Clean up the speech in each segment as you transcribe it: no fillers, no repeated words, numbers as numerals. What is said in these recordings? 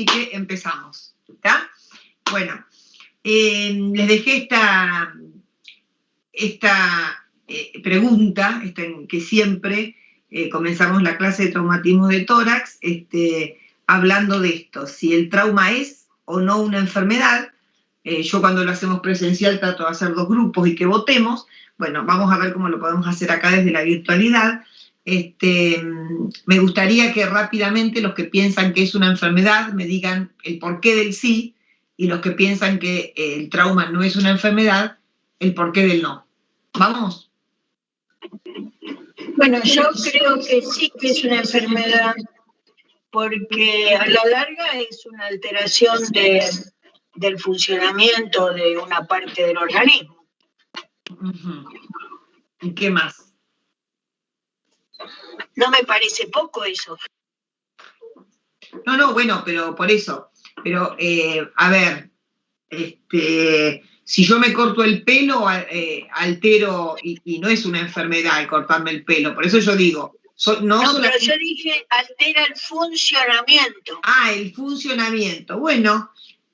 así que empezamos. ¿Está? Bueno, les dejé esta pregunta, que siempre comenzamos la clase de traumatismo de tórax, hablando de esto, si el trauma es o no una enfermedad. Yo cuando lo hacemos presencial trato de hacer 2 grupos y que votemos. Bueno, vamos a ver cómo lo podemos hacer acá desde la virtualidad. Me gustaría que rápidamente los que piensan que es una enfermedad me digan el porqué del sí, y los que piensan que el trauma no es una enfermedad, el porqué del no. ¿Vamos? Bueno, yo creo que sí que es una enfermedad, porque a la larga es una alteración del funcionamiento de una parte del organismo. ¿Y qué más? No me parece poco eso. No, bueno, pero por eso. Pero, a ver, si yo me corto el pelo, altero, y no es una enfermedad el cortarme el pelo. Por eso yo digo, pero yo dije altera el funcionamiento. Ah, el funcionamiento. Bueno,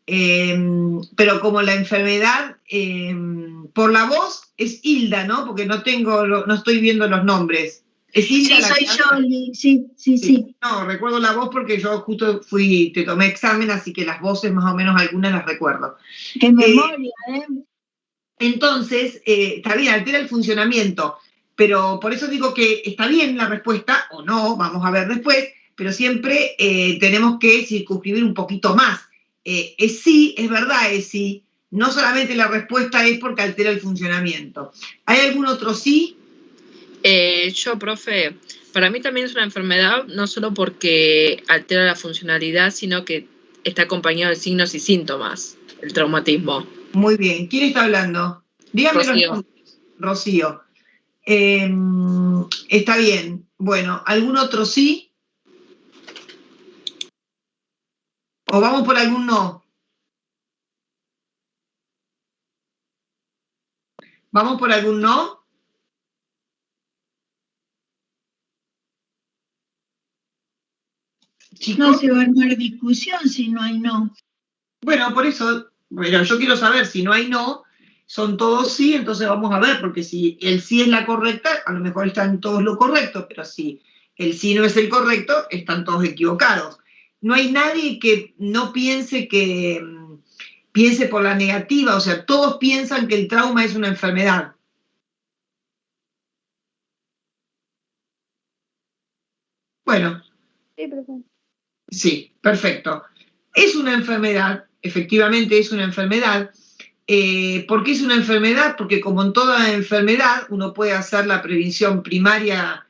pero como la enfermedad, por la voz, es Hilda, ¿no? Porque no estoy viendo los nombres. ¿Es Hilda? Sí, soy yo, sí. No, recuerdo la voz porque yo justo te tomé examen, así que las voces más o menos algunas las recuerdo. ¡Qué memoria, Entonces, está bien, altera el funcionamiento, pero por eso digo que está bien la respuesta, o no, vamos a ver después, pero siempre tenemos que circunscribir un poquito más. Es sí, es verdad, es sí. No solamente la respuesta es porque altera el funcionamiento. ¿Hay algún otro sí? Yo, profe, para mí también es una enfermedad, no solo porque altera la funcionalidad, sino que está acompañado de signos y síntomas, el traumatismo. Muy bien. ¿Quién está hablando? Dígame los nombres. Rocío. Está bien. Bueno, ¿algún otro sí? ¿O vamos por algún no? ¿Vamos por algún no? ¿Chicos? No se va a armar discusión si no hay no. Bueno, por eso, bueno, yo quiero saber si no hay no, son todos sí, entonces vamos a ver, porque si el sí es la correcta, a lo mejor están todos lo correcto, pero si el sí no es el correcto, están todos equivocados. No hay nadie que no piense por la negativa, o sea, todos piensan que el trauma es una enfermedad. Bueno. Sí, perfecto. Es una enfermedad, efectivamente es una enfermedad. ¿Por qué es una enfermedad? Porque como en toda enfermedad, uno puede hacer la prevención primaria,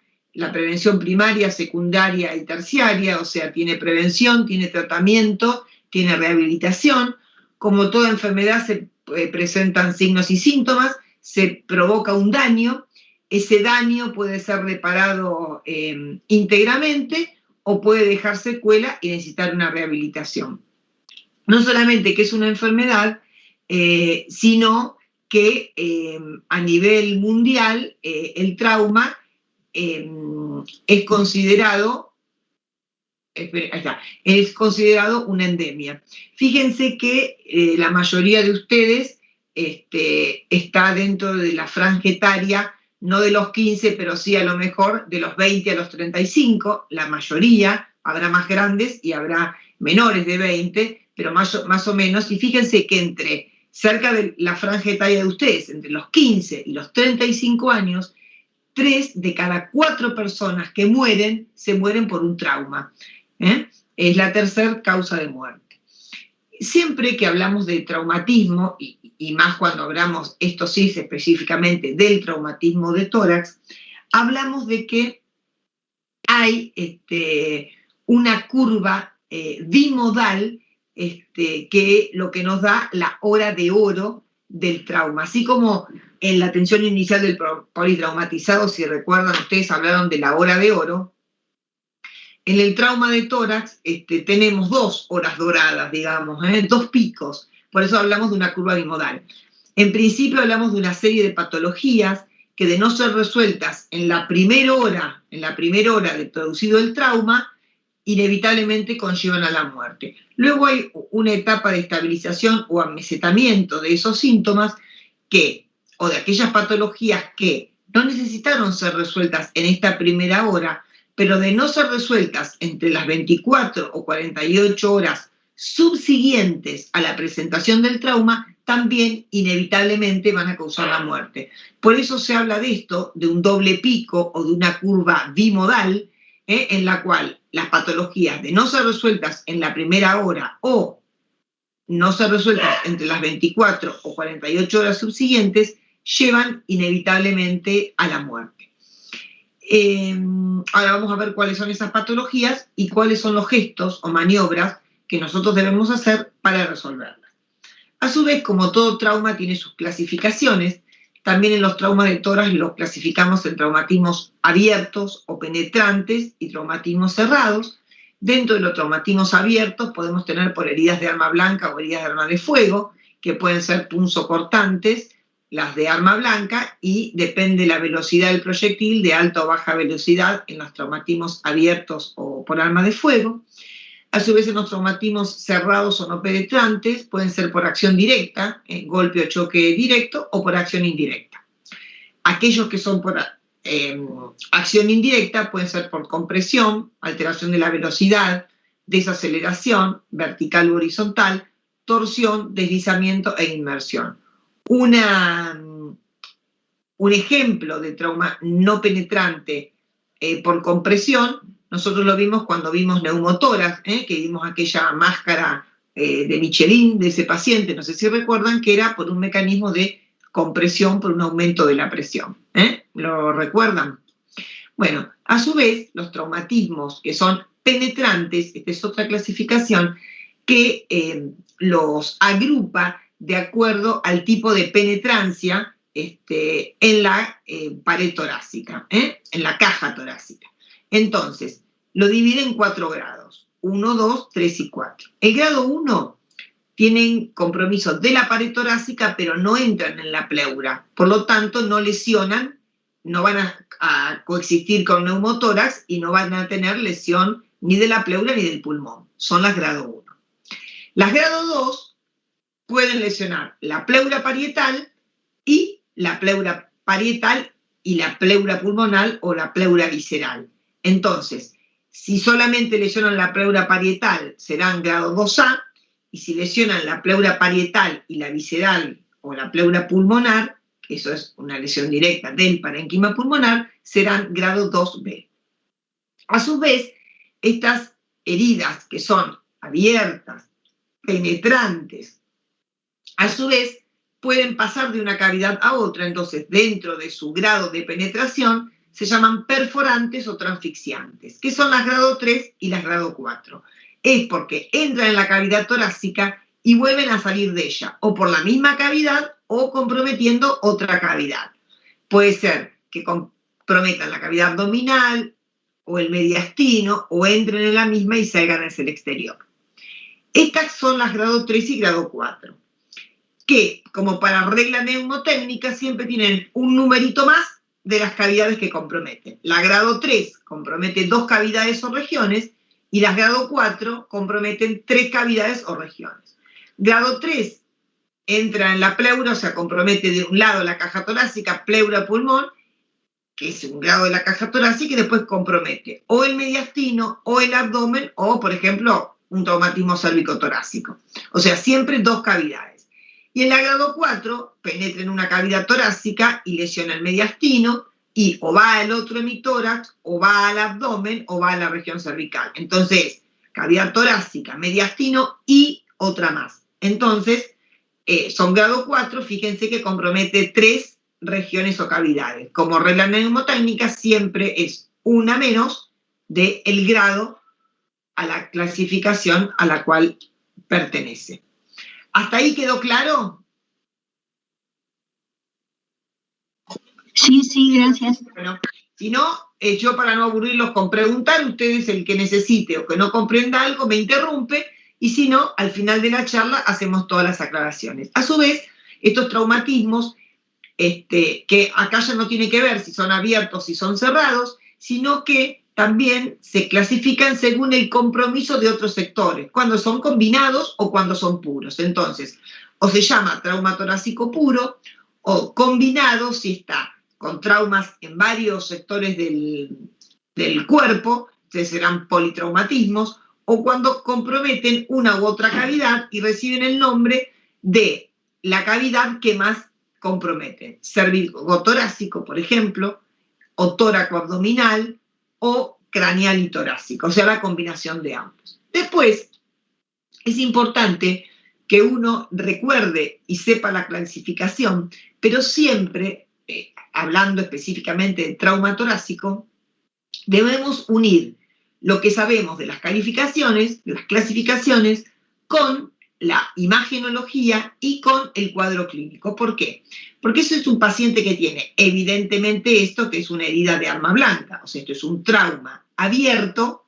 secundaria y terciaria, o sea, tiene prevención, tiene tratamiento, tiene rehabilitación. Como toda enfermedad se presentan signos y síntomas, se provoca un daño, ese daño puede ser reparado íntegramente o puede dejar secuela y necesitar una rehabilitación. No solamente que es una enfermedad, sino que a nivel mundial el trauma es considerado una endemia. Fíjense que la mayoría de ustedes está dentro de la franja etaria, no de los 15, pero sí a lo mejor de los 20 a los 35, la mayoría, habrá más grandes y habrá menores de 20, pero más o menos, y fíjense que entre cerca de la franja etaria de ustedes, entre los 15 y los 35 años, 3 de cada 4 personas que mueren, se mueren por un trauma. Es la tercera causa de muerte. Siempre que hablamos de traumatismo, y más cuando hablamos, esto sí específicamente del traumatismo de tórax, hablamos de que hay una curva bimodal que lo que nos da la hora de oro del trauma. Así como en la atención inicial del politraumatizado, si recuerdan, ustedes hablaron de la hora de oro. En el trauma de tórax tenemos 2 horas doradas, digamos, 2 picos. Por eso hablamos de una curva bimodal. En principio hablamos de una serie de patologías que, de no ser resueltas en la primera hora de producido el trauma, inevitablemente conllevan a la muerte. Luego hay una etapa de estabilización o amesetamiento de esos síntomas o de aquellas patologías que no necesitaron ser resueltas en esta primera hora, pero de no ser resueltas entre las 24 o 48 horas subsiguientes a la presentación del trauma, también inevitablemente van a causar la muerte. Por eso se habla de esto, de un doble pico o de una curva bimodal, en la cual las patologías de no ser resueltas en la primera hora o no ser resueltas entre las 24 o 48 horas subsiguientes llevan inevitablemente a la muerte. Ahora vamos a ver cuáles son esas patologías y cuáles son los gestos o maniobras que nosotros debemos hacer para resolverlas. A su vez, como todo trauma tiene sus clasificaciones, también en los traumas de tórax los clasificamos en traumatismos abiertos o penetrantes y traumatismos cerrados. Dentro de los traumatismos abiertos podemos tener por heridas de arma blanca o heridas de arma de fuego, que pueden ser punzocortantes, las de arma blanca, y depende de la velocidad del proyectil, de alta o baja velocidad en los traumatismos abiertos o por arma de fuego. A su vez, en los traumatismos cerrados o no penetrantes pueden ser por acción directa, golpe o choque directo, o por acción indirecta. Aquellos que son por acción indirecta pueden ser por compresión, alteración de la velocidad, desaceleración, vertical u horizontal, torsión, deslizamiento e inmersión. Un ejemplo de trauma no penetrante por compresión, nosotros lo vimos cuando vimos neumotórax, que vimos aquella máscara de Michelin de ese paciente, no sé si recuerdan, que era por un mecanismo de compresión, por un aumento de la presión. ¿Lo recuerdan? Bueno, a su vez, los traumatismos que son penetrantes, esta es otra clasificación que los agrupa de acuerdo al tipo de penetrancia en la pared torácica, en la caja torácica. Entonces, lo divide en 4 grados, 1, 2, 3 y 4. El grado 1 tienen compromiso de la pared torácica, pero no entran en la pleura. Por lo tanto, no lesionan, no van a coexistir con neumotórax y no van a tener lesión ni de la pleura ni del pulmón. Son las grado 1. Las grado 2 pueden lesionar la pleura parietal y la pleura parietal y la pleura pulmonar o la pleura visceral. Entonces, si solamente lesionan la pleura parietal, serán grado 2A, y si lesionan la pleura parietal y la visceral o la pleura pulmonar, eso es una lesión directa del parénquima pulmonar, serán grado 2B. A su vez, estas heridas que son abiertas, penetrantes, a su vez pueden pasar de una cavidad a otra, entonces dentro de su grado de penetración se llaman perforantes o transfixiantes, que son las grado 3 y las grado 4. Es porque entran en la cavidad torácica y vuelven a salir de ella, o por la misma cavidad o comprometiendo otra cavidad. Puede ser que comprometan la cavidad abdominal o el mediastino, o entren en la misma y salgan hacia el exterior. Estas son las grado 3 y grado 4, que como para regla neumotécnica siempre tienen un numerito más de las cavidades que comprometen. La grado 3 compromete 2 cavidades o regiones y las grado 4 comprometen 3 cavidades o regiones. Grado 3 entra en la pleura, o sea, compromete de un lado la caja torácica, pleura, pulmón, que es un grado de la caja torácica, y después compromete o el mediastino o el abdomen o, por ejemplo, un traumatismo cérvico-torácico. O sea, siempre 2 cavidades. Y en la grado 4 penetra en una cavidad torácica y lesiona el mediastino y o va al otro hemitórax, o va al abdomen, o va a la región cervical. Entonces, cavidad torácica, mediastino y otra más. Entonces, son grado 4, fíjense que compromete 3 regiones o cavidades. Como regla neumotécnica siempre es una menos del grado a la clasificación a la cual pertenece. ¿Hasta ahí quedó claro? Sí, gracias. Bueno, si no, yo para no aburrirlos con preguntar, ustedes el que necesite o que no comprenda algo me interrumpe, y si no, al final de la charla hacemos todas las aclaraciones. A su vez, estos traumatismos, que acá ya no tiene que ver si son abiertos, si son cerrados, sino que también se clasifican según el compromiso de otros sectores, cuando son combinados o cuando son puros. Entonces, o se llama trauma torácico puro, o combinado si está con traumas en varios sectores del cuerpo, que serán politraumatismos, o cuando comprometen una u otra cavidad y reciben el nombre de la cavidad que más comprometen. Cervicotorácico, por ejemplo, o tóraco-abdominal, o craneal y torácico, o sea, la combinación de ambos. Después, es importante que uno recuerde y sepa la clasificación, pero siempre, hablando específicamente de trauma torácico, debemos unir lo que sabemos de las calificaciones, de las clasificaciones, con la imagenología y con el cuadro clínico. ¿Por qué? Porque eso es un paciente que tiene evidentemente esto, que es una herida de arma blanca, o sea, esto es un trauma abierto,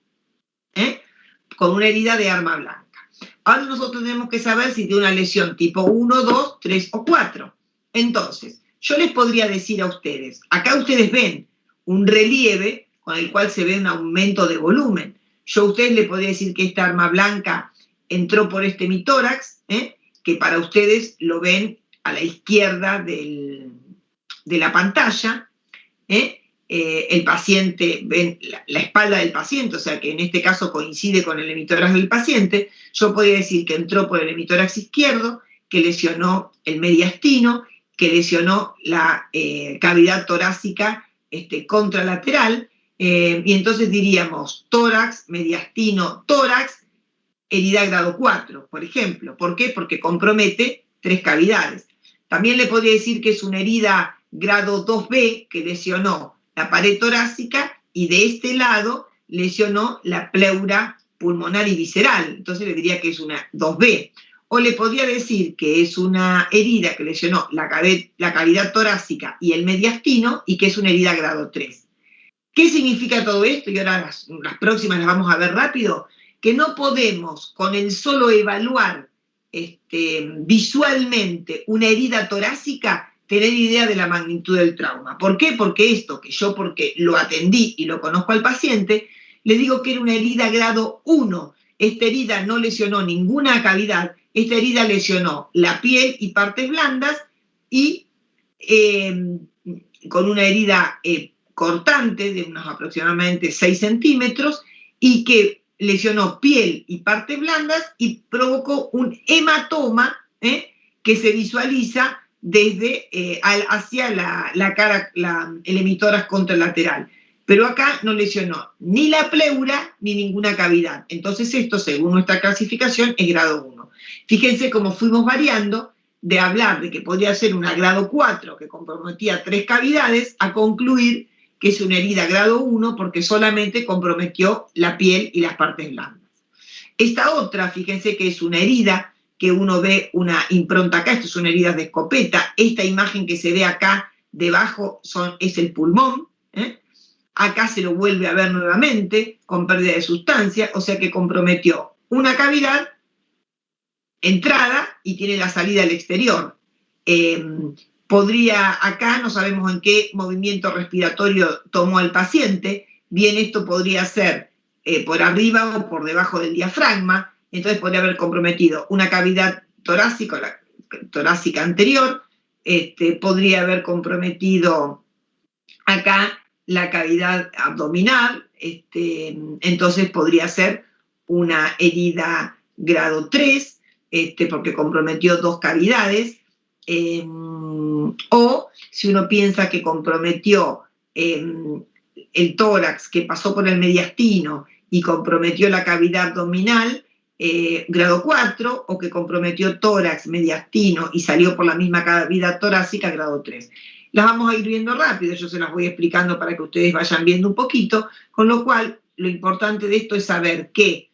con una herida de arma blanca. Ahora nosotros tenemos que saber si tiene una lesión tipo 1, 2, 3 o 4. Entonces, yo les podría decir a ustedes, acá ustedes ven un relieve con el cual se ve un aumento de volumen. Yo a ustedes les podría decir que esta arma blanca entró por este hemitórax, que para ustedes lo ven a la izquierda de la pantalla. El paciente, ven la espalda del paciente, o sea que en este caso coincide con el hemitórax del paciente. Yo podría decir que entró por el hemitórax izquierdo, que lesionó el mediastino, que lesionó la cavidad torácica contralateral, y entonces diríamos tórax, mediastino, tórax, herida grado 4, por ejemplo. ¿Por qué? Porque compromete 3 cavidades. También le podría decir que es una herida grado 2B que lesionó la pared torácica y de este lado lesionó la pleura pulmonar y visceral. Entonces le diría que es una 2B. O le podría decir que es una herida que lesionó la cavidad torácica y el mediastino y que es una herida grado 3. ¿Qué significa todo esto? Y ahora las próximas las vamos a ver rápido. Que no podemos, con el solo evaluar visualmente una herida torácica, tener idea de la magnitud del trauma. ¿Por qué? Porque porque lo atendí y lo conozco al paciente, le digo que era una herida grado 1. Esta herida no lesionó ninguna cavidad, esta herida lesionó la piel y partes blandas y con una herida cortante de unos aproximadamente 6 centímetros y que lesionó piel y partes blandas y provocó un hematoma que se visualiza desde hacia la cara, el hemitórax contralateral. Pero acá no lesionó ni la pleura ni ninguna cavidad. Entonces esto, según nuestra clasificación, es grado 1. Fíjense cómo fuimos variando de hablar de que podría ser una grado 4 que comprometía 3 cavidades a concluir que es una herida grado 1 porque solamente comprometió la piel y las partes blandas. Esta otra, fíjense que es una herida que uno ve una impronta acá, esto son heridas de escopeta, esta imagen que se ve acá debajo es el pulmón, acá se lo vuelve a ver nuevamente con pérdida de sustancia, o sea que comprometió una cavidad, entrada y tiene la salida al exterior. Acá no sabemos en qué movimiento respiratorio tomó el paciente, bien esto podría ser por arriba o por debajo del diafragma, entonces podría haber comprometido una cavidad torácica, la torácica anterior, podría haber comprometido acá la cavidad abdominal, entonces podría ser una herida grado 3, porque comprometió 2 cavidades, o si uno piensa que comprometió el tórax, que pasó por el mediastino y comprometió la cavidad abdominal, grado 4, o que comprometió tórax, mediastino y salió por la misma cavidad torácica, grado 3. Las vamos a ir viendo rápido, yo se las voy explicando para que ustedes vayan viendo un poquito, con lo cual lo importante de esto es saber que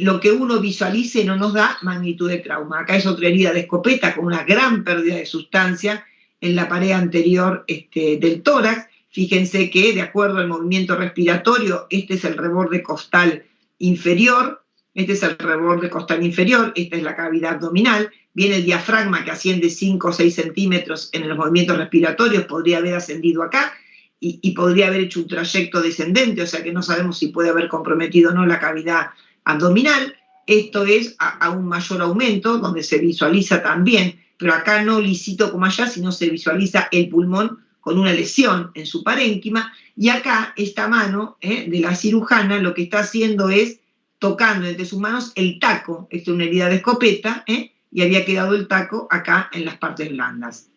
lo que uno visualice no nos da magnitud de trauma. Acá es otra herida de escopeta con una gran pérdida de sustancia en la pared anterior del tórax. Fíjense que de acuerdo al movimiento respiratorio, este es el reborde costal inferior, esta es la cavidad abdominal, viene el diafragma que asciende 5 o 6 centímetros en los movimientos respiratorios, podría haber ascendido acá, y podría haber hecho un trayecto descendente, o sea que no sabemos si puede haber comprometido o no la cavidad abdominal. Esto es a un mayor aumento, donde se visualiza también, pero acá no lisito como allá, sino se visualiza el pulmón con una lesión en su parénquima, y acá esta mano de la cirujana lo que está haciendo es tocando entre sus manos el taco, esta es una herida de escopeta, y había quedado el taco acá en las partes blandas.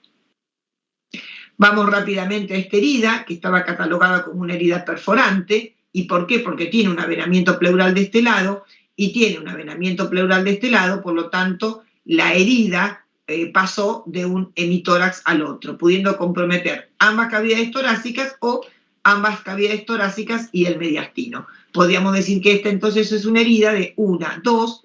Vamos rápidamente a esta herida, que estaba catalogada como una herida perforante. ¿Y por qué? Porque tiene un avenamiento pleural de este lado, y tiene un avenamiento pleural de este lado, por lo tanto, la herida pasó de un hemitórax al otro, pudiendo comprometer ambas cavidades torácicas o ambas cavidades torácicas y el mediastino. Podríamos decir que esta entonces es una herida de 1, 2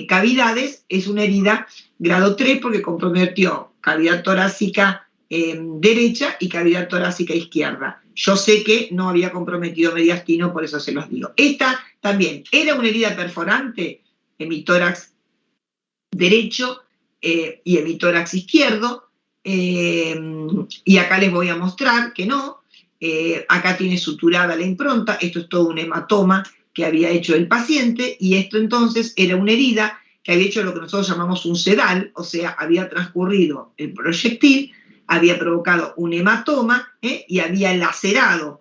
cavidades, es una herida grado 3 porque comprometió cavidad torácica derecha y cavidad torácica izquierda. Yo sé que no había comprometido mediastino, por eso se los digo. Esta también era una herida perforante, hemitórax derecho y hemitórax izquierdo, y acá les voy a mostrar que no. Acá tiene suturada la impronta, esto es todo un hematoma que había hecho el paciente, y esto entonces era una herida que había hecho lo que nosotros llamamos un sedal, o sea, había transcurrido el proyectil, había provocado un hematoma y había lacerado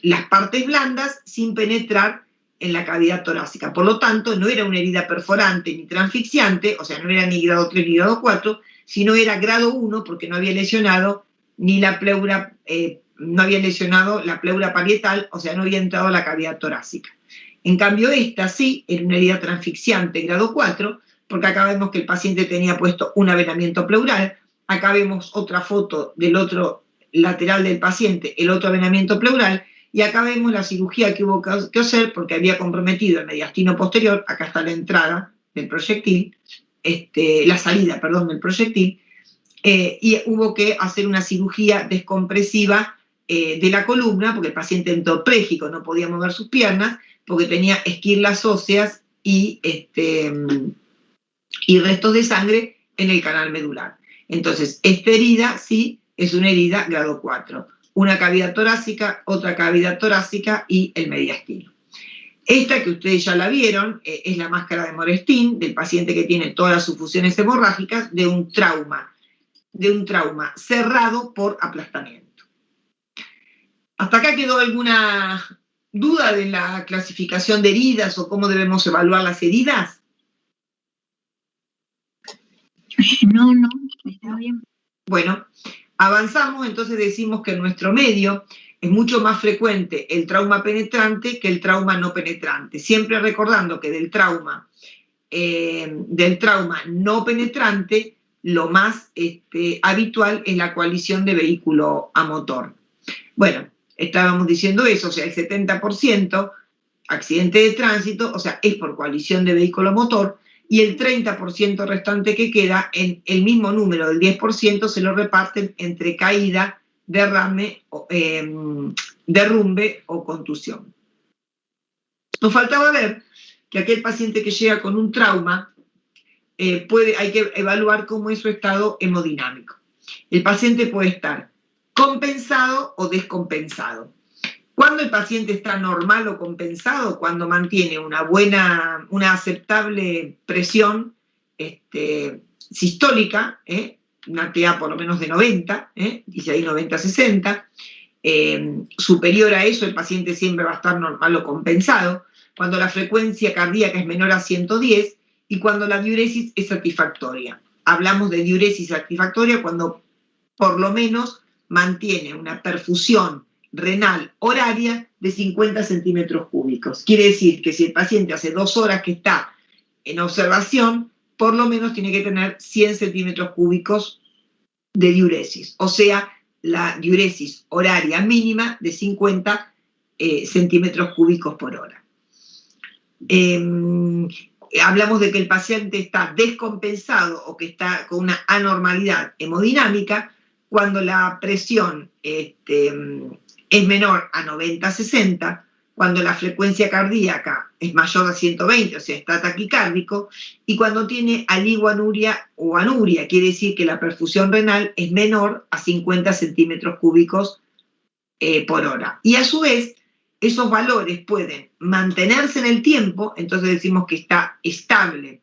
las partes blandas sin penetrar en la cavidad torácica. Por lo tanto, no era una herida perforante ni transfixiante, o sea, no era ni grado 3 ni grado 4, sino era grado 1 porque no había lesionado ni la pleura, no había lesionado la pleura parietal, o sea, no había entrado a la cavidad torácica. En cambio, esta sí era una herida transfixiante grado 4, porque acá vemos que el paciente tenía puesto un avenamiento pleural. Acá vemos otra foto del otro lateral del paciente, el otro avenamiento pleural, y acá vemos la cirugía que hubo que hacer porque había comprometido el mediastino posterior. Acá está la entrada del proyectil, la salida, perdón, del proyectil, y hubo que hacer una cirugía descompresiva de la columna porque el paciente entró pléjico, no podía mover sus piernas porque tenía esquirlas óseas y restos de sangre en el canal medular. Entonces, esta herida sí es una herida grado 4. Una cavidad torácica, otra cavidad torácica y el mediastino. Esta que ustedes ya la vieron es la máscara de Morestin del paciente que tiene todas las sufusiones hemorrágicas de un trauma cerrado por aplastamiento. ¿Hasta acá quedó alguna duda de la clasificación de heridas o cómo debemos evaluar las heridas? No, está bien. Bueno, avanzamos, entonces decimos que en nuestro medio es mucho más frecuente el trauma penetrante que el trauma no penetrante. Siempre recordando que del trauma no penetrante, lo más habitual es la coalición de vehículo a motor. Bueno, estábamos diciendo eso, o sea, el 70% accidente de tránsito, o sea, es por coalición de vehículo a motor, y el 30% restante que queda, en el mismo número del 10%, se lo reparten entre caída, derrame, derrumbe o contusión. Nos faltaba ver que aquel paciente que llega con un trauma, hay que evaluar cómo es su estado hemodinámico. El paciente puede estar compensado o descompensado. Cuando el paciente está normal o compensado, cuando mantiene una aceptable presión sistólica, una TA por lo menos de 90, dice ahí 90-60, superior a eso el paciente siempre va a estar normal o compensado, cuando la frecuencia cardíaca es menor a 110 y cuando la diuresis es satisfactoria. Hablamos de diuresis satisfactoria cuando por lo menos mantiene una perfusión renal horaria de 50 centímetros cúbicos. Quiere decir que si el paciente hace 2 horas que está en observación, por lo menos tiene que tener 100 centímetros cúbicos de diuresis, o sea, la diuresis horaria mínima de 50 centímetros cúbicos por hora. Hablamos de que el paciente está descompensado o que está con una anormalidad hemodinámica cuando la presión es menor a 90-60, cuando la frecuencia cardíaca es mayor a 120, o sea, está taquicárdico, y cuando tiene aliguanuria o anuria, quiere decir que la perfusión renal es menor a 50 centímetros cúbicos por hora. Y a su vez, esos valores pueden mantenerse en el tiempo, entonces decimos que está estable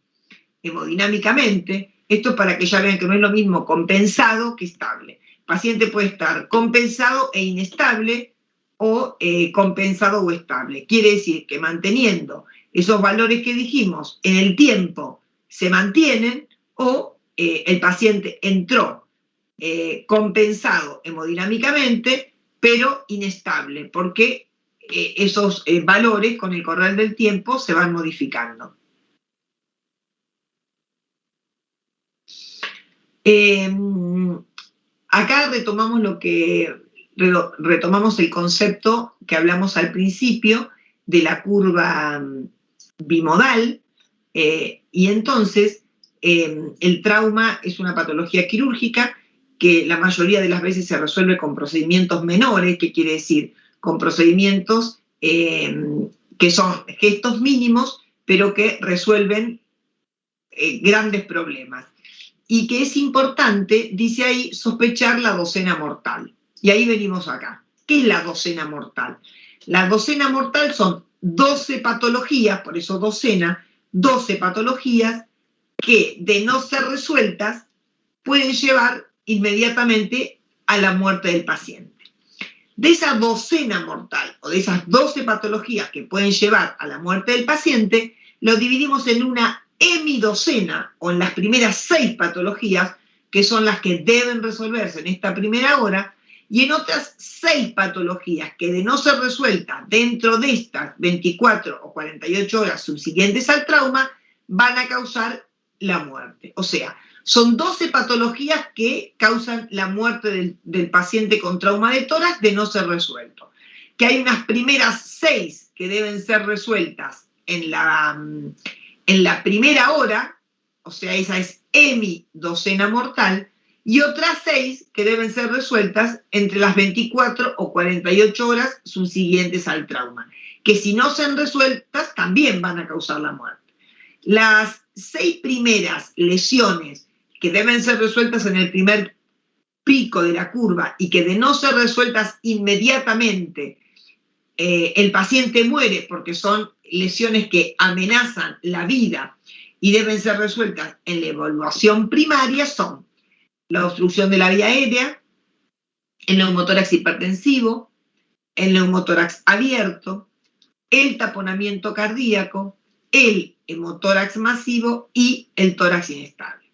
hemodinámicamente. Esto para que ya vean que no es lo mismo compensado que estable. El paciente puede estar compensado e inestable o compensado o estable. Quiere decir que manteniendo esos valores que dijimos en el tiempo se mantienen, o el paciente entró compensado hemodinámicamente, pero inestable, porque esos valores con el correr del tiempo se van modificando. Acá retomamos el concepto que hablamos al principio de la curva bimodal, y entonces el trauma es una patología quirúrgica que la mayoría de las veces se resuelve con procedimientos menores, que quiere decir con procedimientos que son gestos mínimos, pero que resuelven grandes problemas. Y que es importante, dice ahí, sospechar la docena mortal. Y ahí venimos acá. ¿Qué es la docena mortal? La docena mortal son 12 patologías, por eso docena, 12 patologías que, de no ser resueltas, pueden llevar inmediatamente a la muerte del paciente. De esa docena mortal, o de esas 12 patologías que pueden llevar a la muerte del paciente, lo dividimos en una hemidocena, o en las primeras 6 patologías, que son las que deben resolverse en esta primera hora, y en otras 6 patologías que, de no ser resueltas dentro de estas 24 o 48 horas subsiguientes al trauma, van a causar la muerte. O sea, son 12 patologías que causan la muerte del paciente con trauma de tórax de no ser resuelto. Que hay unas primeras 6 que deben ser resueltas en la primera hora, o sea, esa es hemidocena mortal, y otras 6 que deben ser resueltas entre las 24 o 48 horas subsiguientes al trauma, que si no sean resueltas también van a causar la muerte. Las 6 primeras lesiones que deben ser resueltas en el primer pico de la curva y que, de no ser resueltas inmediatamente, el paciente muere porque son lesiones que amenazan la vida y deben ser resueltas en la evaluación primaria, son la obstrucción de la vía aérea, el neumotórax hipertensivo, el neumotórax abierto, el taponamiento cardíaco, el hemotórax masivo y el tórax inestable.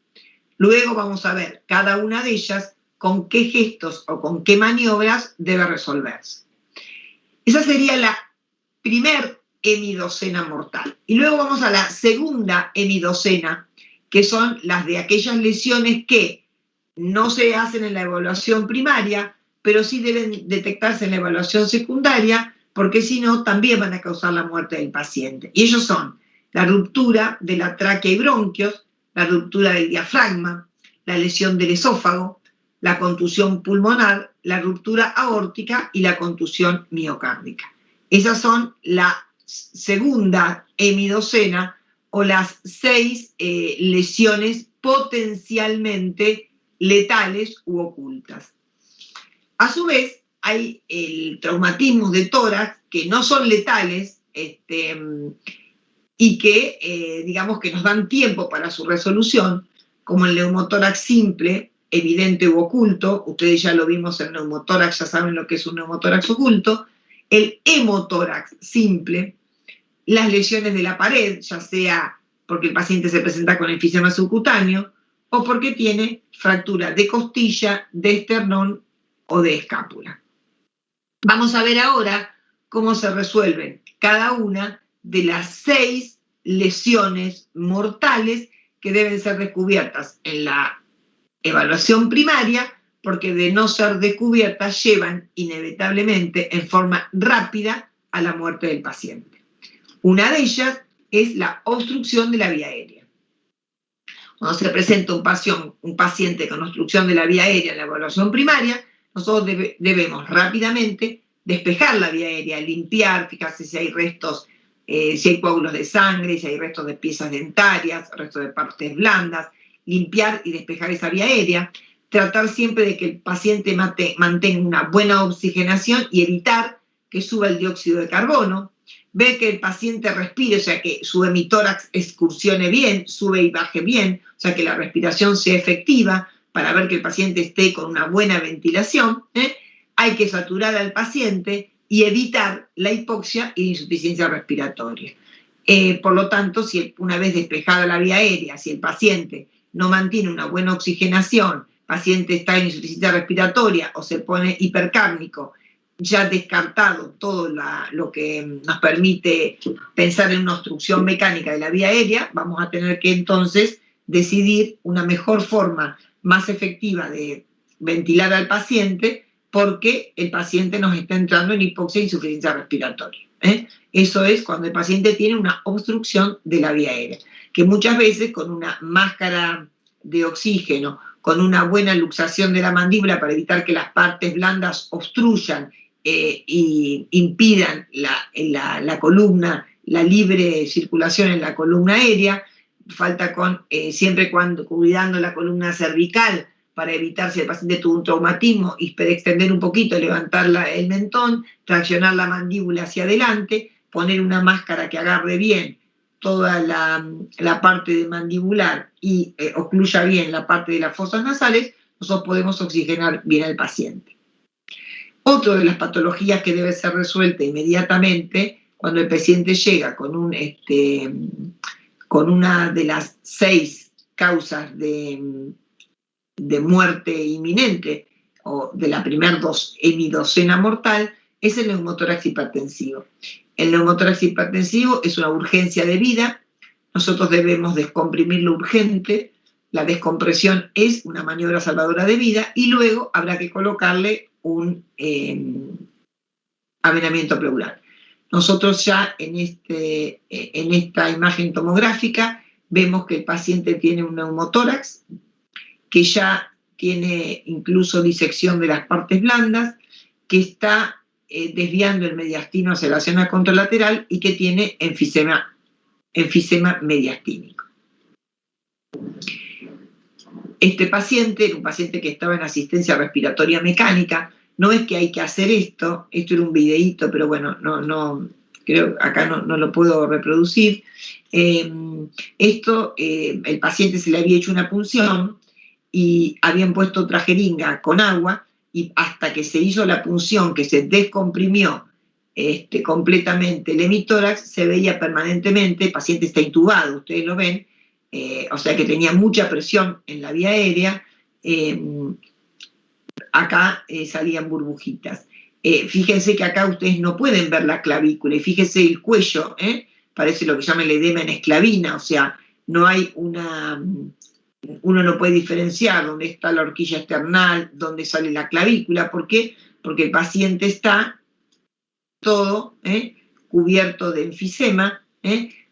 Luego vamos a ver cada una de ellas con qué gestos o con qué maniobras debe resolverse. Esa sería la primer hemidocena mortal. Y luego vamos a la segunda hemidocena, que son las de aquellas lesiones que no se hacen en la evaluación primaria, pero sí deben detectarse en la evaluación secundaria, porque si no, también van a causar la muerte del paciente. Y ellos son la ruptura de la tráquea y bronquios, la ruptura del diafragma, la lesión del esófago, la contusión pulmonar, la ruptura aórtica y la contusión miocárdica. Esas son la segunda hemidocena, o las 6 lesiones potencialmente letales u ocultas. A su vez, hay el traumatismo de tórax, que no son letales y que, digamos, que nos dan tiempo para su resolución, como el neumotórax simple, evidente u oculto. Ustedes ya lo vimos en neumotórax, ya saben lo que es un neumotórax oculto. El hemotórax simple, las lesiones de la pared, ya sea porque el paciente se presenta con enfisema subcutáneo o porque tiene fractura de costilla, de esternón o de escápula. Vamos a ver ahora cómo se resuelven cada una de las 6 lesiones mortales que deben ser descubiertas en la evaluación primaria, porque, de no ser descubiertas, llevan inevitablemente en forma rápida a la muerte del paciente. Una de ellas es la obstrucción de la vía aérea. Cuando se presenta un paciente con obstrucción de la vía aérea en la evaluación primaria, nosotros debemos rápidamente despejar la vía aérea, limpiar, fijarse si hay restos, si hay coágulos de sangre, si hay restos de piezas dentarias, restos de partes blandas, limpiar y despejar esa vía aérea. tratar siempre de que el paciente mantenga una buena oxigenación y evitar que suba el dióxido de carbono, ver que el paciente respire, o sea, que su hemitórax excursione bien, sube y baje bien, o sea, que la respiración sea efectiva para ver que el paciente esté con una buena ventilación. Hay que saturar al paciente y evitar la hipoxia y la insuficiencia respiratoria. Por lo tanto, si una vez despejada la vía aérea, si el paciente no mantiene una buena oxigenación, el paciente está en insuficiencia respiratoria o se pone hipercárnico, ya descartado todo lo que nos permite pensar en una obstrucción mecánica de la vía aérea, vamos a tener que entonces decidir una mejor forma más efectiva de ventilar al paciente, porque el paciente nos está entrando en hipoxia e insuficiencia respiratoria. Eso es cuando el paciente tiene una obstrucción de la vía aérea, que muchas veces con una máscara de oxígeno, con una buena luxación de la mandíbula para evitar que las partes blandas obstruyan y impidan la columna, la libre circulación en la columna aérea, falta siempre cuidando la columna cervical para evitar, si el paciente tuvo un traumatismo, hiperextender un poquito, levantar el mentón, traccionar la mandíbula hacia adelante, poner una máscara que agarre bien toda la parte de mandibular y ocluya bien la parte de las fosas nasales, nosotros podemos oxigenar bien al paciente. Otra de las patologías que debe ser resuelta inmediatamente cuando el paciente llega con una de las 6 causas de muerte inminente o de la primera hemidocena mortal es el neumotórax hipertensivo. El neumotórax hipertensivo es una urgencia de vida, nosotros debemos descomprimir lo urgente, la descompresión es una maniobra salvadora de vida y luego habrá que colocarle un avenamiento pleural. Nosotros ya en esta imagen tomográfica vemos que el paciente tiene un neumotórax, que ya tiene incluso disección de las partes blandas, que está desviando el mediastino hacia la zona contralateral y que tiene enfisema mediastínico. Este paciente era un paciente que estaba en asistencia respiratoria mecánica. No es que hay que hacer esto era un videíto, pero bueno, creo acá no lo puedo reproducir. El paciente se le había hecho una punción y habían puesto otra jeringa con agua y hasta que se hizo la punción, que se descomprimió completamente el hemitórax, se veía permanentemente, el paciente está intubado, ustedes lo ven, o sea que tenía mucha presión en la vía aérea, acá salían burbujitas. Fíjense que acá ustedes no pueden ver la clavícula y fíjense el cuello, parece lo que llama el edema en esclavina, o sea, no hay uno no puede diferenciar dónde está la horquilla esternal, dónde sale la clavícula. ¿Por qué? Porque el paciente está todo cubierto de enfisema,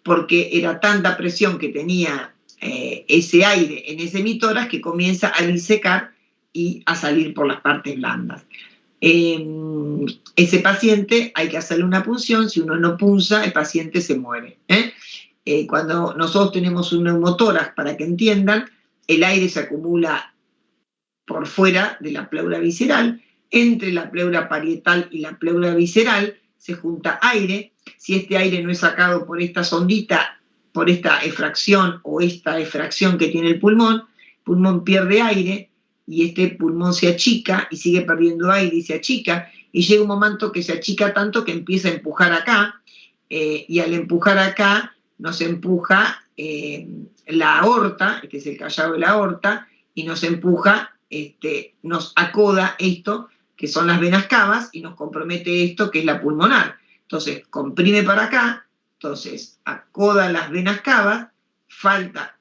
porque era tanta presión que tenía ese aire en ese hemitórax que comienza a disecar y a salir por las partes blandas. Ese paciente hay que hacerle una punción, si uno no punza, el paciente se muere. Cuando nosotros tenemos un neumotórax, para que entiendan, el aire se acumula por fuera de la pleura visceral, entre la pleura parietal y la pleura visceral se junta aire. Si este aire no es sacado por esta sondita, por esta efracción o esta efracción que tiene el pulmón pierde aire y este pulmón se achica y sigue perdiendo aire y se achica y llega un momento que se achica tanto que empieza a empujar acá y al empujar acá nos empuja la aorta, este es el callado de la aorta, y nos empuja, nos acoda esto, que son las venas cavas, y nos compromete esto, que es la pulmonar. Entonces, comprime para acá, entonces acoda las venas cavas, falta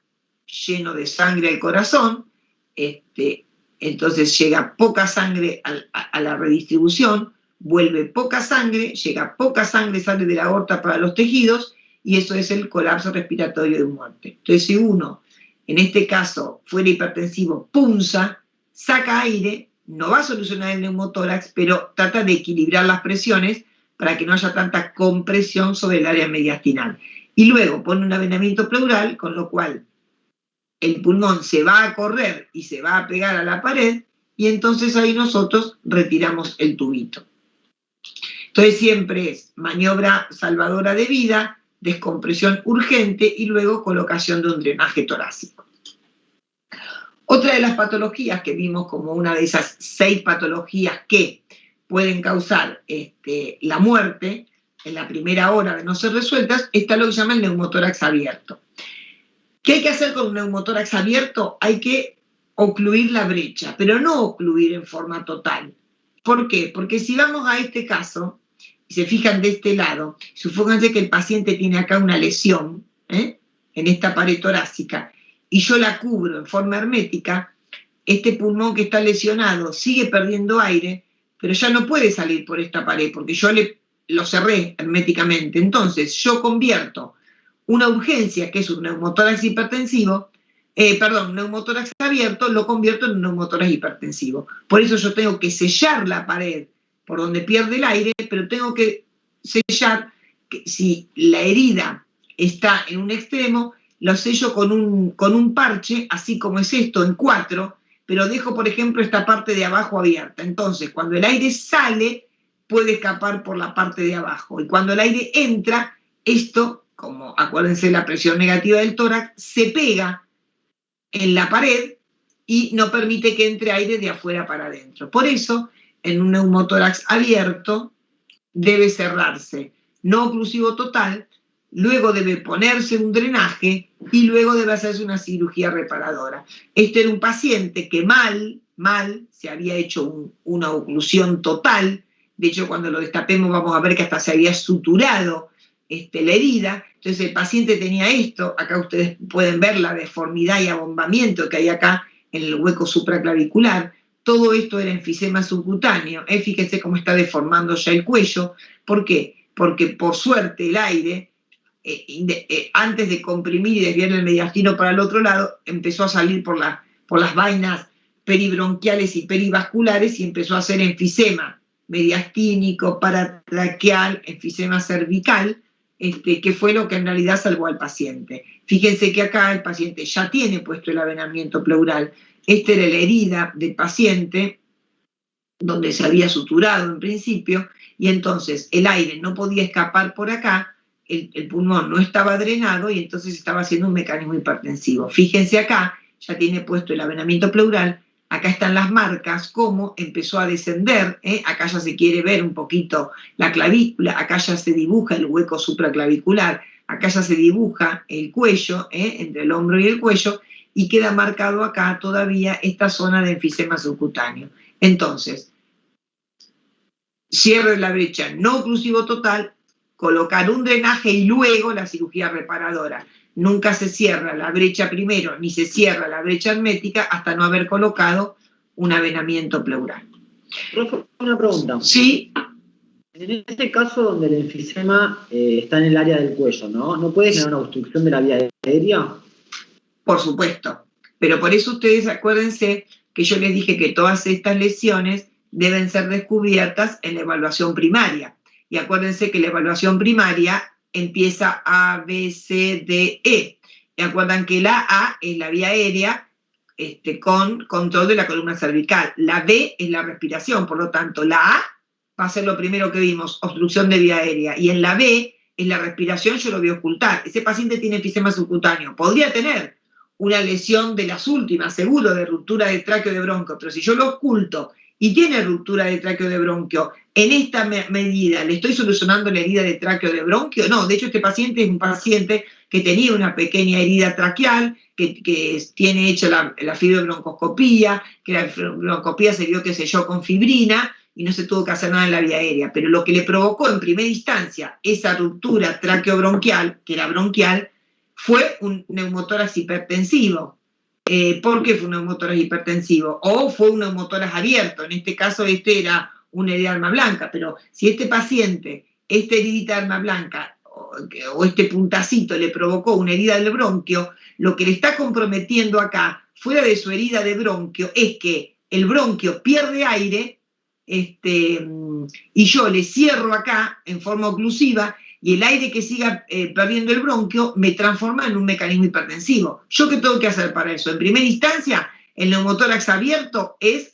lleno de sangre al corazón, entonces llega poca sangre a la redistribución, vuelve poca sangre, llega poca sangre, sale de la aorta para los tejidos, y eso es el colapso respiratorio de muerte. Entonces, si uno, en este caso, fuera hipertensivo, punza, saca aire, no va a solucionar el neumotórax, pero trata de equilibrar las presiones para que no haya tanta compresión sobre el área mediastinal. Y luego pone un avenamiento pleural, con lo cual el pulmón se va a correr y se va a pegar a la pared, y entonces ahí nosotros retiramos el tubito. Entonces siempre es maniobra salvadora de vida, descompresión urgente y luego colocación de un drenaje torácico. Otra de las patologías que vimos como una de esas 6 patologías que pueden causar la muerte en la primera hora de no ser resueltas, está lo que se llama el neumotórax abierto. ¿Qué hay que hacer con un neumotórax abierto? Hay que ocluir la brecha, pero no ocluir en forma total. ¿Por qué? Porque si vamos a este caso, y se fijan de este lado, supónganse que el paciente tiene acá una lesión, en esta pared torácica, y yo la cubro en forma hermética, este pulmón que está lesionado sigue perdiendo aire, pero ya no puede salir por esta pared, porque yo lo cerré herméticamente. Entonces yo convierto una urgencia, que es un neumotórax hipertensivo, un neumotórax abierto, lo convierto en un neumotórax hipertensivo. Por eso yo tengo que sellar la pared por donde pierde el aire, pero tengo que sellar, que si la herida está en un extremo, lo sello con un parche, así como es esto, en 4, pero dejo, por ejemplo, esta parte de abajo abierta. Entonces, cuando el aire sale, puede escapar por la parte de abajo. Y cuando el aire entra, esto, como acuérdense la presión negativa del tórax, se pega en la pared y no permite que entre aire de afuera para adentro. Por eso, en un neumotórax abierto, debe cerrarse, no oclusivo total, luego debe ponerse un drenaje y luego debe hacerse una cirugía reparadora. Este era un paciente que mal se había hecho una oclusión total. De hecho, cuando lo destapemos vamos a ver que hasta se había suturado la herida. Entonces el paciente tenía esto, acá ustedes pueden ver la deformidad y abombamiento que hay acá en el hueco supraclavicular. Todo esto era enfisema subcutáneo. Fíjense cómo está deformando ya el cuello. ¿Por qué? Porque por suerte el aire, antes de comprimir y desviar el mediastino para el otro lado, empezó a salir por las vainas peribronquiales y perivasculares y empezó a hacer enfisema mediastínico, paratraqueal, enfisema cervical, que fue lo que en realidad salvó al paciente. Fíjense que acá el paciente ya tiene puesto el avenamiento pleural. Esta era la herida del paciente, donde se había suturado en principio, y entonces el aire no podía escapar por acá, el pulmón no estaba drenado y entonces estaba haciendo un mecanismo hipertensivo. Fíjense acá, ya tiene puesto el avenamiento pleural, acá están las marcas, cómo empezó a descender, acá ya se quiere ver un poquito la clavícula, acá ya se dibuja el hueco supraclavicular, acá ya se dibuja el cuello, entre el hombro y el cuello, y queda marcado acá todavía esta zona de enfisema subcutáneo. Entonces, cierre la brecha no oclusivo total, colocar un drenaje y luego la cirugía reparadora. Nunca se cierra la brecha primero, ni se cierra la brecha hermética hasta no haber colocado un avenamiento pleural. Profe, una pregunta. Sí. En este caso donde el enfisema está en el área del cuello, ¿no puede generar una obstrucción de la vía aérea? Por supuesto, pero por eso ustedes acuérdense que yo les dije que todas estas lesiones deben ser descubiertas en la evaluación primaria. Y acuérdense que la evaluación primaria empieza A, B, C, D, E. Y acuerdan que la A es la vía aérea con control de la columna cervical. La B es la respiración, por lo tanto, la A va a ser lo primero que vimos, obstrucción de vía aérea. Y en la B, en la respiración, yo lo voy a ocultar. Ese paciente tiene enfisema subcutáneo. Podría tener una lesión de las últimas, seguro, de ruptura de tráqueo de bronquio, pero si yo lo oculto y tiene ruptura de tráqueo de bronquio, en esta medida, ¿le estoy solucionando la herida de tráqueo de bronquio? No, de hecho este paciente es un paciente que tenía una pequeña herida traqueal, que tiene hecha la fibrobroncoscopía, que la fibrobroncoscopía se vio que selló con fibrina y no se tuvo que hacer nada en la vía aérea, pero lo que le provocó en primera instancia esa ruptura traqueobronquial, que era bronquial, fue un neumotórax hipertensivo. ¿Por qué fue un neumotórax hipertensivo? O fue un neumotórax abierto. En este caso, era una herida de arma blanca. Pero si este paciente, esta heridita de arma blanca o este puntacito le provocó una herida del bronquio, lo que le está comprometiendo acá, fuera de su herida de bronquio, es que el bronquio pierde aire y yo le cierro acá en forma oclusiva y el aire que siga perdiendo el bronquio me transforma en un mecanismo hipertensivo. ¿Yo qué tengo que hacer para eso? En primera instancia, el neumotórax abierto es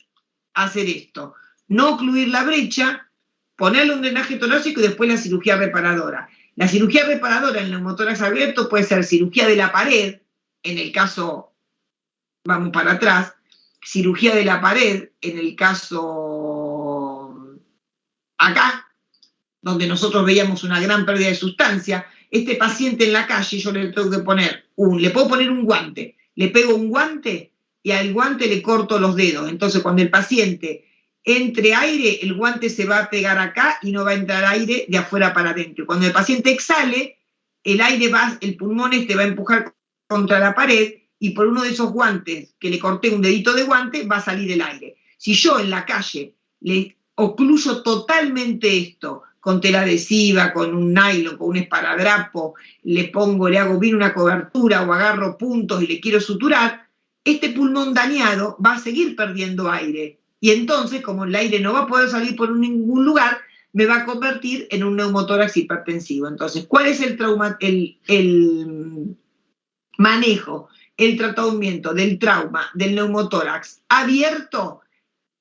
hacer esto, no ocluir la brecha, ponerle un drenaje torácico y después la cirugía reparadora. La cirugía reparadora en el neumotórax abierto puede ser cirugía de la pared, en el caso, vamos para atrás, cirugía de la pared en el caso acá, donde nosotros veíamos una gran pérdida de sustancia. Este paciente en la calle yo le tengo que poner le puedo poner un guante, le pego un guante y al guante le corto los dedos. Entonces cuando el paciente entre aire, el guante se va a pegar acá y no va a entrar aire de afuera para adentro. Cuando el paciente exhale, el pulmón va a empujar contra la pared y por uno de esos guantes que le corté un dedito de guante va a salir el aire. Si yo en la calle le ocluyo totalmente esto con tela adhesiva, con un nylon, con un esparadrapo, le hago bien una cobertura o agarro puntos y le quiero suturar, este pulmón dañado va a seguir perdiendo aire. Y entonces, como el aire no va a poder salir por ningún lugar, me va a convertir en un neumotórax hipertensivo. Entonces, ¿cuál es el manejo, el tratamiento del trauma del neumotórax abierto?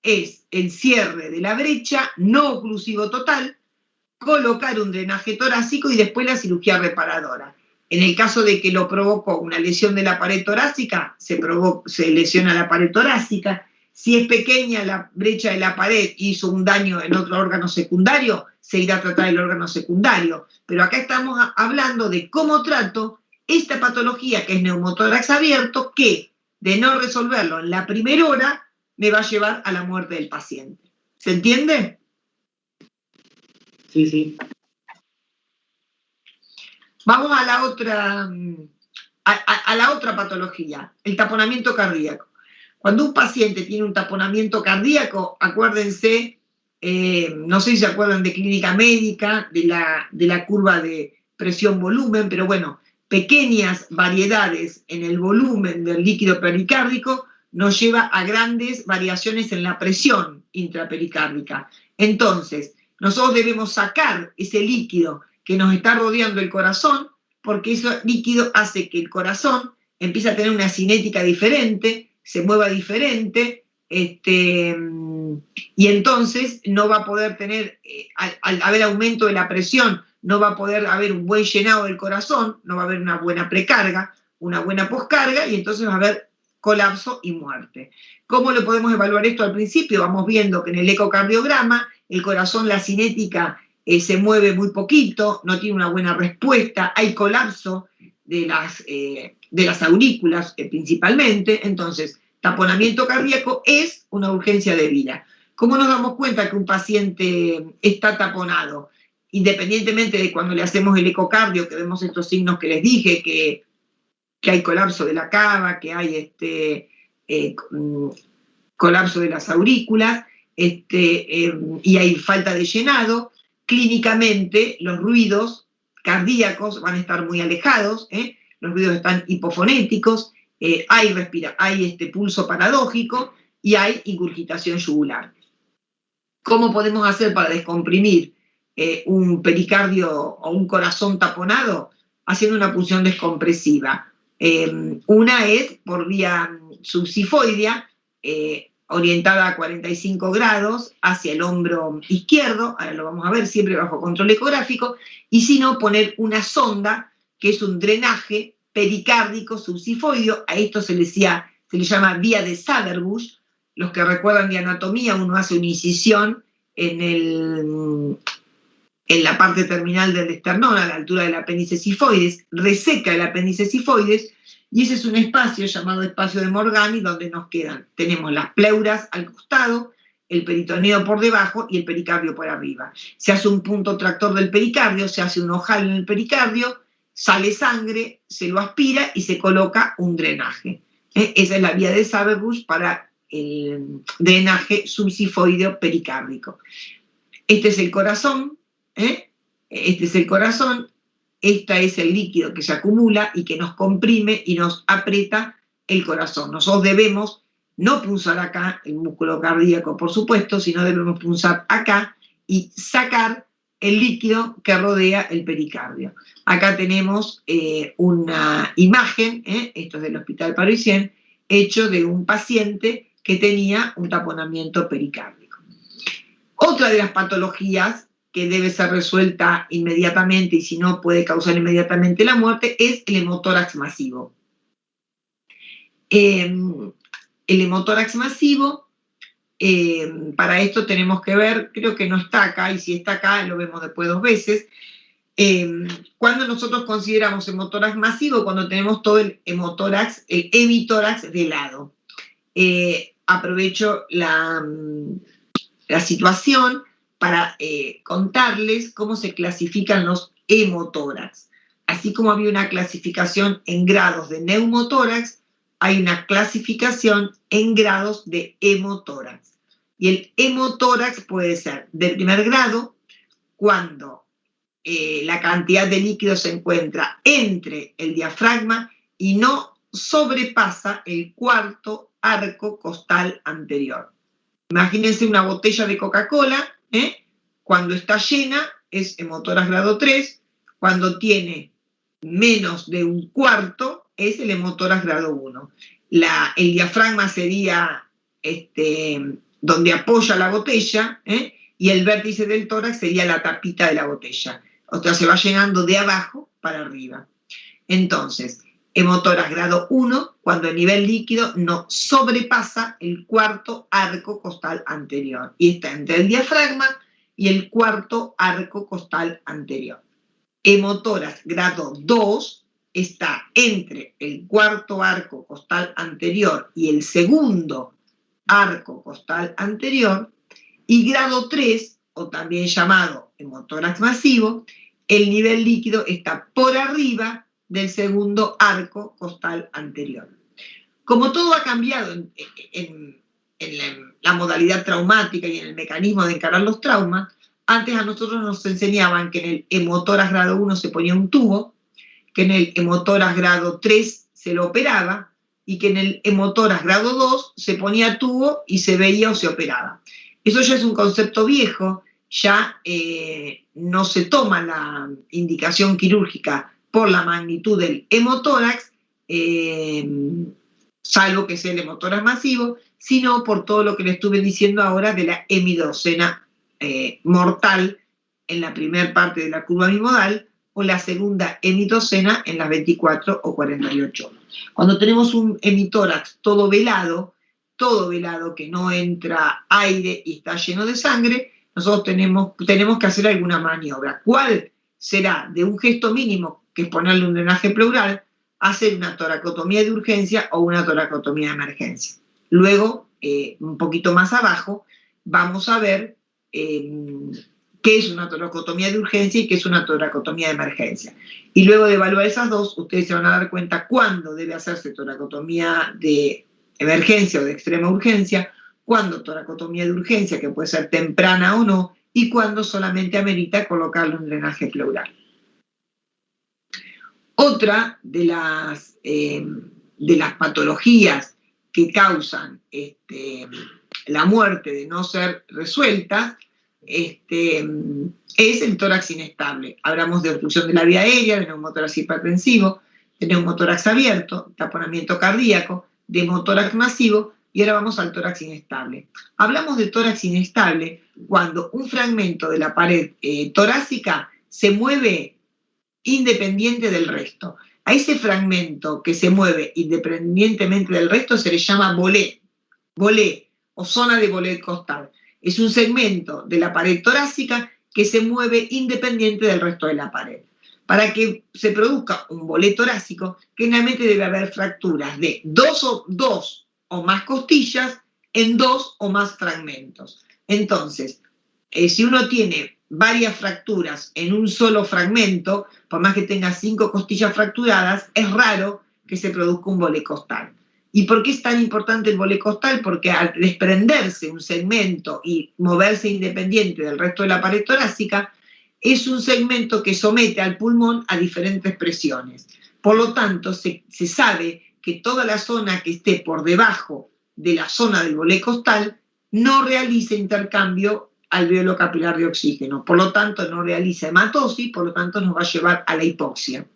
Es el cierre de la brecha, no oclusivo total, colocar un drenaje torácico y después la cirugía reparadora. En el caso de que lo provocó una lesión de la pared torácica, se lesiona la pared torácica. Si es pequeña la brecha de la pared y hizo un daño en otro órgano secundario, se irá a tratar el órgano secundario. Pero acá estamos hablando de cómo trato esta patología que es neumotórax abierto, que de no resolverlo en la primera hora me va a llevar a la muerte del paciente. ¿Se entiende? Sí, sí. Vamos a la otra patología, el taponamiento cardíaco. Cuando un paciente tiene un taponamiento cardíaco, acuérdense, no sé si se acuerdan de clínica médica, de la curva de presión-volumen, pero bueno, pequeñas variedades en el volumen del líquido pericárdico nos lleva a grandes variaciones en la presión intrapericárdica. Entonces, nosotros debemos sacar ese líquido que nos está rodeando el corazón, porque ese líquido hace que el corazón empiece a tener una cinética diferente, se mueva diferente, y entonces no va a poder tener, al haber aumento de la presión, no va a poder haber un buen llenado del corazón, no va a haber una buena precarga, una buena poscarga, y entonces va a haber colapso y muerte. ¿Cómo lo podemos evaluar esto al principio? Vamos viendo que en el ecocardiograma el corazón, la cinética se mueve muy poquito, no tiene una buena respuesta, hay colapso de las aurículas principalmente. Entonces, taponamiento cardíaco es una urgencia de vida. ¿Cómo nos damos cuenta que un paciente está taponado? Independientemente de cuando le hacemos el ecocardio, que vemos estos signos que les dije, que hay colapso de la cava, que hay colapso de las aurículas, y hay falta de llenado. Clínicamente, los ruidos cardíacos van a estar muy alejados, los ruidos están hipofonéticos, hay pulso paradójico y hay ingurgitación yugular. ¿Cómo podemos hacer para descomprimir un pericardio o un corazón taponado? Haciendo una punción descompresiva. Una es por vía subsifoidea, orientada a 45 grados hacia el hombro izquierdo, ahora lo vamos a ver, siempre bajo control ecográfico, y si no, poner una sonda, que es un drenaje pericárdico subsifoideo. A esto se le llama vía de Saderbusch. Los que recuerdan de anatomía, uno hace una incisión en la parte terminal del esternón, a la altura del apéndice sifoides, reseca el apéndice sifoides, y ese es un espacio llamado espacio de Morgani, donde tenemos las pleuras al costado, el peritoneo por debajo y el pericardio por arriba. Se hace un punto tractor del pericardio, se hace un ojal en el pericardio, sale sangre, se lo aspira y se coloca un drenaje. Esa es la vía de Saderbusch para el drenaje subsifoideo pericárdico. Este es el corazón, este es el corazón. Este es el líquido que se acumula y que nos comprime y nos aprieta el corazón. Nosotros debemos no punzar acá el músculo cardíaco, por supuesto, sino debemos punzar acá y sacar el líquido que rodea el pericardio. Acá tenemos una imagen, esto es del Hospital Parisien, hecho de un paciente que tenía un taponamiento pericárdico. Otra de las patologías que debe ser resuelta inmediatamente y si no puede causar inmediatamente la muerte es el hemotórax masivo. El hemotórax masivo, para esto tenemos que ver, creo que no está acá, y si está acá lo vemos después 2 veces, cuando nosotros consideramos hemotórax masivo, cuando tenemos todo el hemitórax de lado. Aprovecho la situación para contarles cómo se clasifican los hemotórax. Así como había una clasificación en grados de neumotórax, hay una clasificación en grados de hemotórax. Y el hemotórax puede ser de primer grado, cuando la cantidad de líquido se encuentra entre el diafragma y no sobrepasa el cuarto arco costal anterior. Imagínense una botella de Coca-Cola, cuando está llena es hemotórax grado 3, cuando tiene menos de un cuarto es el hemotórax grado 1. El diafragma sería donde apoya la botella, y el vértice del tórax sería la tapita de la botella. O sea, se va llenando de abajo para arriba. Entonces, hemotórax grado 1, cuando el nivel líquido no sobrepasa el cuarto arco costal anterior. Y está entre el diafragma y el cuarto arco costal anterior. Hemotórax grado 2 está entre el cuarto arco costal anterior y el segundo arco costal anterior. Y grado 3, o también llamado hemotórax masivo, el nivel líquido está por arriba del segundo arco costal anterior. Como todo ha cambiado en la modalidad traumática y en el mecanismo de encarar los traumas, antes a nosotros nos enseñaban que en el hemotórax grado 1 se ponía un tubo, que en el hemotórax grado 3 se lo operaba y que en el hemotórax grado 2 se ponía tubo y se veía o se operaba. Eso ya es un concepto viejo, ya no se toma la indicación quirúrgica por la magnitud del hemotórax, salvo que sea el hemotórax masivo, sino por todo lo que le estuve diciendo ahora de la hemidocena mortal en la primera parte de la curva bimodal o la segunda hemidocena en las 24 o 48 horas. Cuando tenemos un hemitórax todo velado, que no entra aire y está lleno de sangre, nosotros tenemos que hacer alguna maniobra. ¿Cuál será? De un gesto mínimo, que es ponerle un drenaje pleural, hacer una toracotomía de urgencia o una toracotomía de emergencia. Luego, un poquito más abajo, vamos a ver qué es una toracotomía de urgencia y qué es una toracotomía de emergencia. Y luego de evaluar esas dos, ustedes se van a dar cuenta cuándo debe hacerse toracotomía de emergencia o de extrema urgencia, cuándo toracotomía de urgencia, que puede ser temprana o no, y cuándo solamente amerita colocarle un drenaje pleural. Otra de las patologías que causan la muerte de no ser resueltas es el tórax inestable. Hablamos de obstrucción de la vía aérea, de neumotórax hipertensivo, de neumotórax abierto, taponamiento cardíaco, de hemotórax masivo, y ahora vamos al tórax inestable. Hablamos de tórax inestable cuando un fragmento de la pared torácica se mueve independiente del resto. A ese fragmento que se mueve independientemente del resto se le llama bolé o zona de bolé costal. Es un segmento de la pared torácica que se mueve independiente del resto de la pared. Para que se produzca un bolé torácico, generalmente debe haber fracturas de dos o más costillas en 2 o más fragmentos. Entonces, si uno tiene varias fracturas en un solo fragmento, por más que tenga 5 costillas fracturadas, es raro que se produzca un bolé costal. ¿Y por qué es tan importante el bolé costal? Porque al desprenderse un segmento y moverse independiente del resto de la pared torácica, es un segmento que somete al pulmón a diferentes presiones. Por lo tanto, se sabe que toda la zona que esté por debajo de la zona del bolé costal no realiza intercambio alveolo capilar de oxígeno. Por lo tanto, no realiza hematosis, por lo tanto, nos va a llevar a la hipoxia.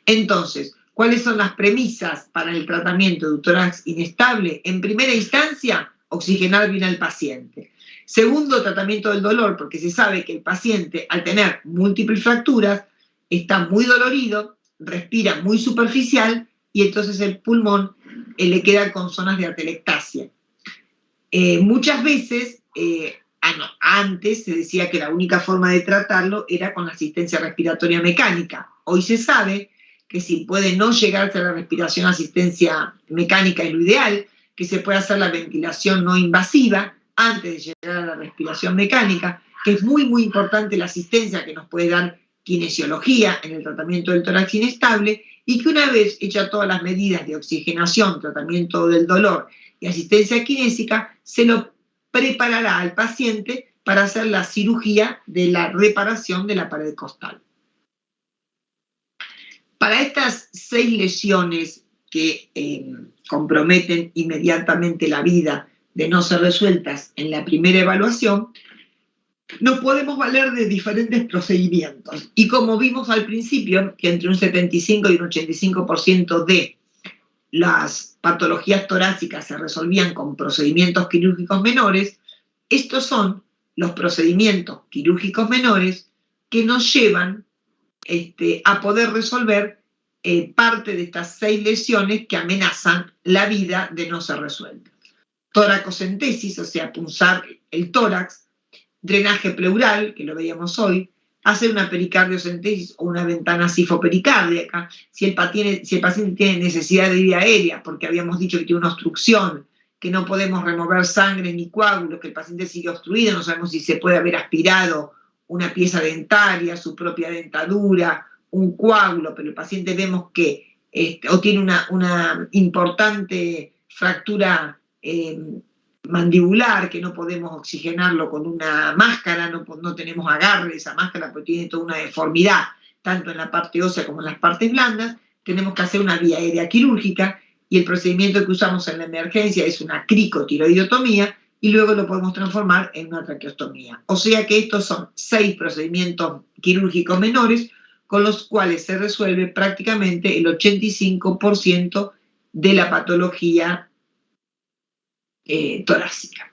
Entonces, ¿cuáles son las premisas para el tratamiento de un tórax inestable? En primera instancia, oxigenar bien al paciente. Segundo, tratamiento del dolor, porque se sabe que el paciente, al tener múltiples fracturas, está muy dolorido, respira muy superficial y entonces el pulmón le queda con zonas de atelectasia. Muchas veces, antes se decía que la única forma de tratarlo era con la asistencia respiratoria mecánica. Hoy se sabe que si puede no llegarse a la respiración asistencia mecánica es lo ideal, que se puede hacer la ventilación no invasiva antes de llegar a la respiración mecánica, que es muy, muy importante la asistencia que nos puede dar kinesiología en el tratamiento del tórax inestable, y que una vez hechas todas las medidas de oxigenación, tratamiento del dolor y asistencia kinésica, se lo preparará al paciente para hacer la cirugía de la reparación de la pared costal. Para estas 6 lesiones que comprometen inmediatamente la vida de no ser resueltas en la primera evaluación, nos podemos valer de diferentes procedimientos. Y como vimos al principio, que entre un 75 y un 85% de las patologías torácicas se resolvían con procedimientos quirúrgicos menores, estos son los procedimientos quirúrgicos menores que nos llevan a poder resolver parte de estas 6 lesiones que amenazan la vida de no ser resueltas. Toracocentesis, o sea, punzar el tórax, drenaje pleural, que lo veíamos hoy, hacer una pericardiocentesis o una ventana sifopericárdica, si el paciente tiene necesidad de vía aérea, porque habíamos dicho que tiene una obstrucción, que no podemos remover sangre ni coágulos, que el paciente sigue obstruido, no sabemos si se puede haber aspirado una pieza dentaria, su propia dentadura, un coágulo, pero el paciente vemos que o tiene una importante fractura mandibular, que no podemos oxigenarlo con una máscara, no tenemos agarre de esa máscara porque tiene toda una deformidad, tanto en la parte ósea como en las partes blandas, tenemos que hacer una vía aérea quirúrgica y el procedimiento que usamos en la emergencia es una cricotiroidotomía y luego lo podemos transformar en una traqueostomía. O sea que estos son 6 procedimientos quirúrgicos menores con los cuales se resuelve prácticamente el 85% de la patología torácica.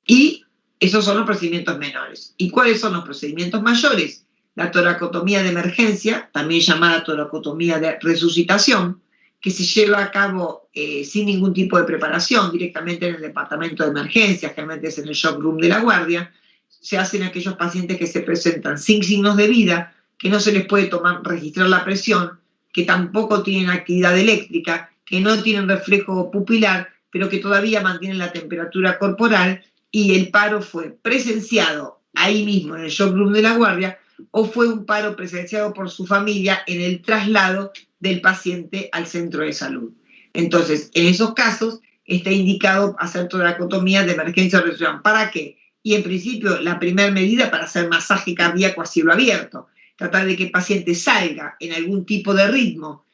Y esos son los procedimientos menores. ¿Y cuáles son los procedimientos mayores? La toracotomía de emergencia, también llamada toracotomía de resucitación, que se lleva a cabo sin ningún tipo de preparación, directamente en el departamento de emergencia, generalmente es en el shock room de la guardia. Se hacen aquellos pacientes que se presentan sin signos de vida, que no se les puede registrar la presión, que tampoco tienen actividad eléctrica, que no tienen reflejo pupilar, pero que todavía mantienen la temperatura corporal, y el paro fue presenciado ahí mismo en el shock room de la guardia, o fue un paro presenciado por su familia en el traslado del paciente al centro de salud. Entonces, en esos casos está indicado hacer toracotomía de emergencia o resucitación. ¿Para qué? Y en principio, la primera medida para hacer masaje cardíaco a cielo abierto, tratar de que el paciente salga en algún tipo de ritmo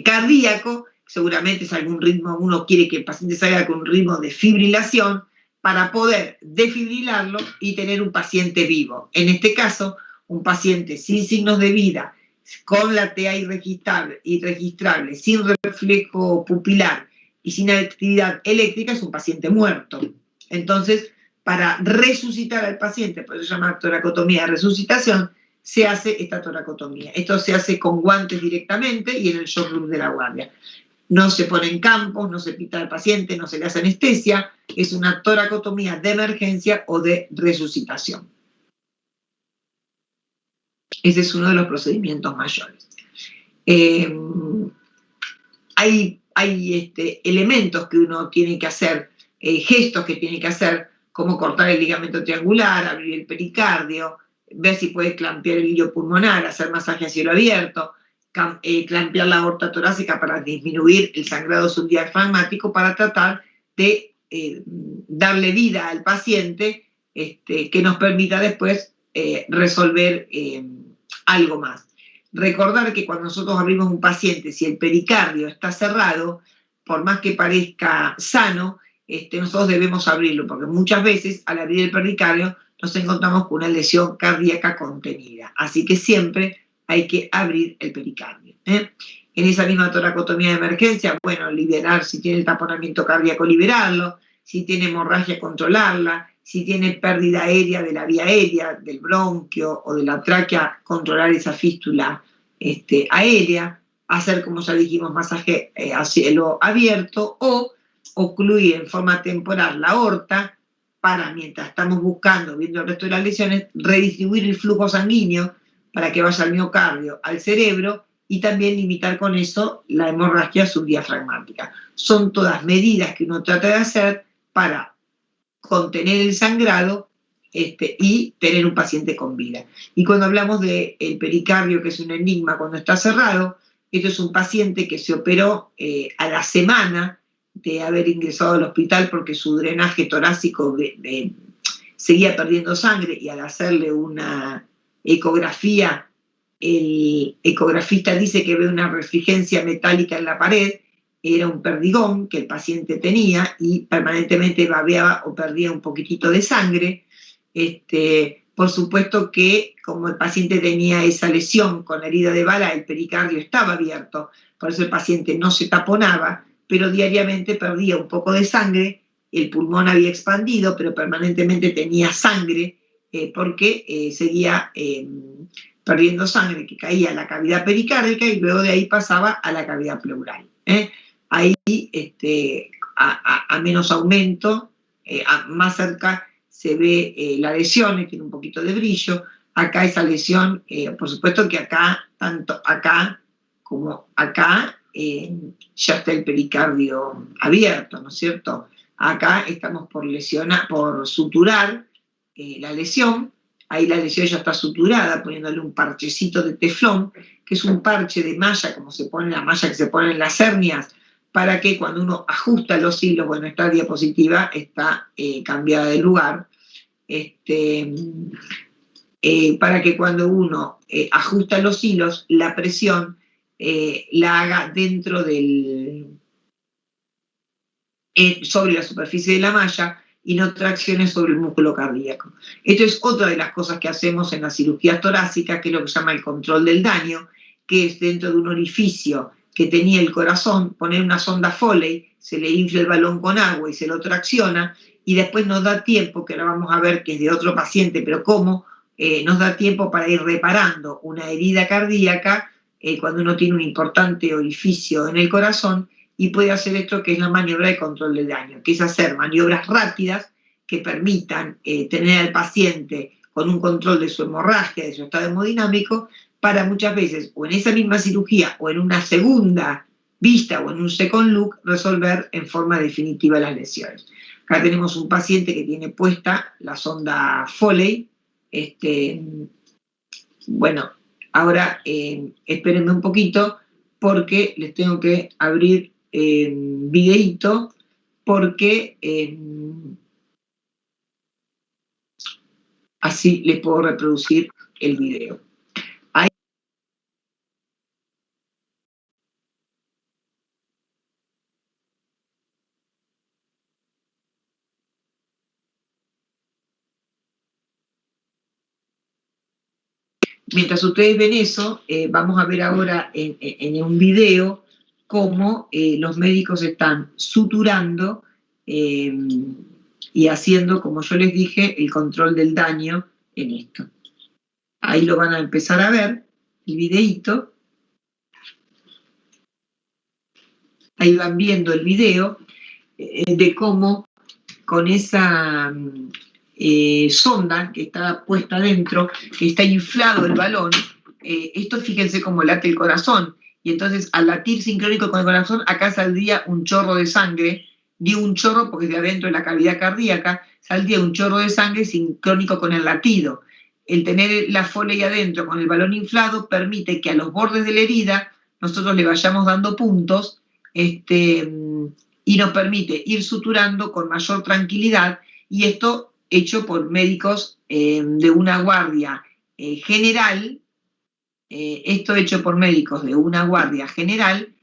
cardíaco, seguramente es algún ritmo, uno quiere que el paciente salga con un ritmo de fibrilación para poder desfibrilarlo y tener un paciente vivo. En este caso, un paciente sin signos de vida, con la TA irregistrable, sin reflejo pupilar y sin actividad eléctrica, es un paciente muerto. Entonces, para resucitar al paciente, por eso se llama toracotomía de resucitación, se hace esta toracotomía. Esto se hace con guantes directamente y en el shock room de la guardia. No se pone en campos, no se pita al paciente, no se le hace anestesia, es una toracotomía de emergencia o de resucitación. Ese es uno de los procedimientos mayores. Hay elementos que uno tiene que hacer, gestos que tiene que hacer, como cortar el ligamento triangular, abrir el pericardio, ver si puede clampear el hillo pulmonar, hacer masaje a cielo abierto, clampear la aorta torácica para disminuir el sangrado subdiafragmático, para tratar de darle vida al paciente que nos permita después resolver algo más. Recordar que cuando nosotros abrimos un paciente, si el pericardio está cerrado, por más que parezca sano, nosotros debemos abrirlo, porque muchas veces al abrir el pericardio nos encontramos con una lesión cardíaca contenida. Así que siempre hay que abrir el pericardio. En esa misma toracotomía de emergencia, bueno, liberar, si tiene el taponamiento cardíaco, liberarlo, si tiene hemorragia, controlarla, si tiene pérdida aérea de la vía aérea, del bronquio o de la tráquea, controlar esa fístula aérea, hacer, como ya dijimos, masaje a cielo abierto o ocluir en forma temporal la aorta para, mientras estamos buscando, viendo el resto de las lesiones, redistribuir el flujo sanguíneo para que vaya al miocardio, al cerebro, y también limitar con eso la hemorragia subdiafragmática. Son todas medidas que uno trata de hacer para contener el sangrado y tener un paciente con vida. Y cuando hablamos del pericardio, que es un enigma cuando está cerrado, esto es un paciente que se operó a la semana de haber ingresado al hospital porque su drenaje torácico seguía perdiendo sangre, y al hacerle una ecografía, el ecografista dice que ve una refrigencia metálica en la pared. Era un perdigón que el paciente tenía y permanentemente babeaba o perdía un poquitito de sangre. Por supuesto que como el paciente tenía esa lesión con la herida de bala, el pericardio estaba abierto, por eso el paciente no se taponaba, pero diariamente perdía un poco de sangre, el pulmón había expandido, pero permanentemente tenía sangre porque seguía perdiendo sangre que caía a la cavidad pericárdica y luego de ahí pasaba a la cavidad pleural. Ahí, a menos aumento, más cerca se ve la lesión, tiene un poquito de brillo. Acá esa lesión, por supuesto que acá, tanto acá como acá, ya está el pericardio abierto, ¿no es cierto? Acá estamos por suturar la lesión. Ahí la lesión ya está suturada, poniéndole un parchecito de teflón, que es un parche de malla, como se pone la malla que se pone en las hernias, para que cuando uno ajusta los hilos, bueno, esta diapositiva está cambiada de lugar, para que cuando uno ajusta los hilos, la presión la haga dentro sobre la superficie de la malla y no traccione sobre el músculo cardíaco. Esto es otra de las cosas que hacemos en las cirugías torácicas, que es lo que se llama el control del daño, que es dentro de un orificio que tenía el corazón, poner una sonda Foley, se le infla el balón con agua y se lo tracciona, y después nos da tiempo, que ahora vamos a ver que es de otro paciente, pero cómo nos da tiempo para ir reparando una herida cardíaca cuando uno tiene un importante orificio en el corazón, y puede hacer esto que es la maniobra de control del daño, que es hacer maniobras rápidas que permitan tener al paciente con un control de su hemorragia, de su estado hemodinámico, para muchas veces, o en esa misma cirugía, o en una segunda vista, o en un second look, resolver en forma definitiva las lesiones. Acá tenemos un paciente que tiene puesta la sonda Foley. Bueno, ahora espérenme un poquito, porque les tengo que abrir videíto, porque así les puedo reproducir el video. Ahí. Mientras ustedes ven eso, vamos a ver ahora en un video cómo los médicos están suturando y haciendo, como yo les dije, el control del daño en esto. Ahí lo van a empezar a ver, el videíto. Ahí van viendo el video de cómo con esa sonda que está puesta adentro, que está inflado el balón, esto fíjense cómo late el corazón. Y entonces al latir sincrónico con el corazón, acá saldría un chorro de sangre, digo un chorro porque de adentro de la cavidad cardíaca, saldría un chorro de sangre sincrónico con el latido. El tener la Foley adentro con el balón inflado permite que a los bordes de la herida nosotros le vayamos dando puntos y nos permite ir suturando con mayor tranquilidad, y esto hecho por médicos de una guardia general. Esto hecho por médicos de una guardia general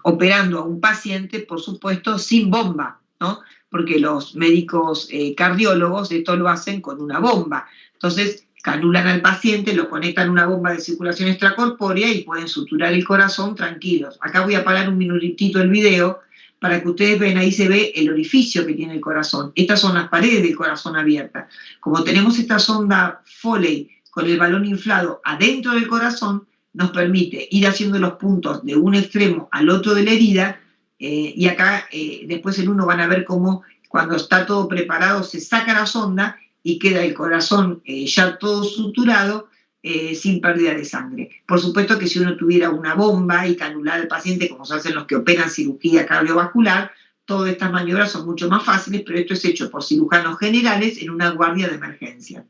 operando a un paciente, por supuesto, sin bomba, ¿no? Porque los médicos cardiólogos esto lo hacen con una bomba. Entonces, canulan al paciente, lo conectan a una bomba de circulación extracorpórea y pueden suturar el corazón tranquilos. Acá voy a parar un minutito el video para que ustedes vean, ahí se ve el orificio que tiene el corazón. Estas son las paredes del corazón abiertas. Como tenemos esta sonda Foley con el balón inflado adentro del corazón, nos permite ir haciendo los puntos de un extremo al otro de la herida, y acá después en uno van a ver cómo cuando está todo preparado se saca la sonda y queda el corazón ya todo suturado, sin pérdida de sangre. Por supuesto que si uno tuviera una bomba y canular al paciente, como se hacen los que operan cirugía cardiovascular, todas estas maniobras son mucho más fáciles, pero esto es hecho por cirujanos generales en una guardia de emergencia.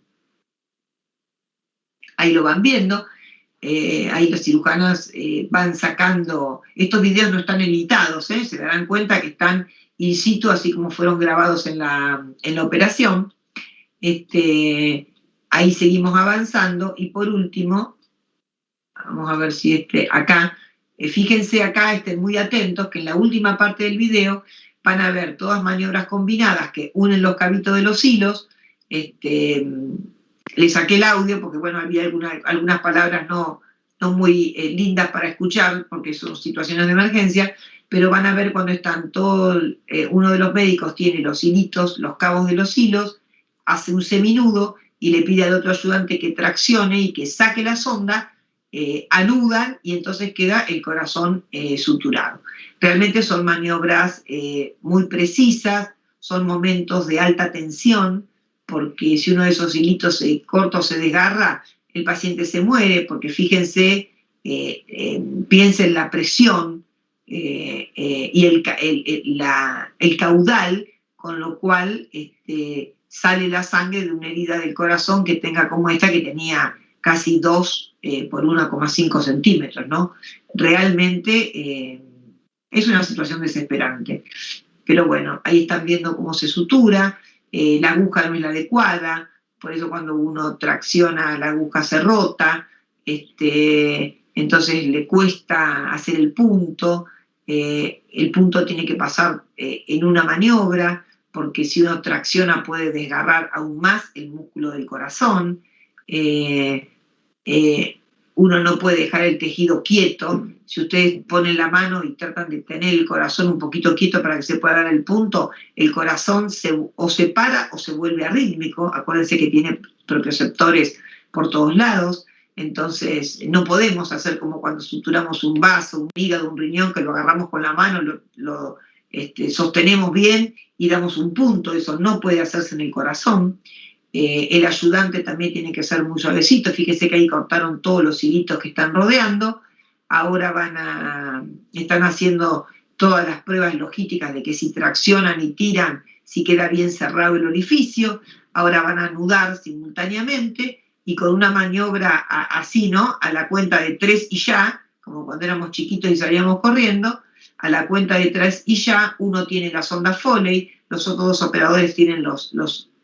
Ahí lo van viendo. Ahí los cirujanos van sacando, estos videos no están editados, se darán cuenta que están in situ, así como fueron grabados en la operación. Ahí seguimos avanzando, y por último, vamos a ver si acá, fíjense acá, estén muy atentos, que en la última parte del video van a ver todas maniobras combinadas que unen los cabitos de los hilos. Le saqué el audio porque, bueno, había algunas palabras no muy lindas para escuchar porque son situaciones de emergencia, pero van a ver cuando están uno de los médicos tiene los hilitos, los cabos de los hilos, hace un seminudo y le pide al otro ayudante que traccione y que saque la sonda, anudan y entonces queda el corazón suturado. Realmente son maniobras muy precisas, son momentos de alta tensión, porque si uno de esos hilitos cortos se desgarra, el paciente se muere, porque fíjense, piensen la presión y el caudal, con lo cual sale la sangre de una herida del corazón que tenga como esta, que tenía casi 2 por 1,5 centímetros, ¿no? Realmente es una situación desesperante. Pero bueno, ahí están viendo cómo se sutura. La aguja no es la adecuada, por eso cuando uno tracciona la aguja se rota, entonces le cuesta hacer el punto tiene que pasar en una maniobra, porque si uno tracciona puede desgarrar aún más el músculo del corazón. Uno no puede dejar el tejido quieto. Si ustedes ponen la mano y tratan de tener el corazón un poquito quieto para que se pueda dar el punto, el corazón o se para o se vuelve arrítmico. Acuérdense que tiene propioceptores por todos lados. Entonces no podemos hacer como cuando suturamos un vaso, un hígado, un riñón, que lo agarramos con la mano, lo sostenemos bien y damos un punto. Eso no puede hacerse en el corazón. El ayudante también tiene que ser muy suavecito. Fíjese que ahí cortaron todos los hilitos que están rodeando. Ahora están haciendo todas las pruebas logísticas de que si traccionan y tiran, si queda bien cerrado el orificio. Ahora van a anudar simultáneamente y con una maniobra así, ¿no? A la cuenta de 3 y ya, como cuando éramos chiquitos y salíamos corriendo, a la cuenta de 3 y ya, uno tiene la sonda Foley, los otros 2 operadores tienen los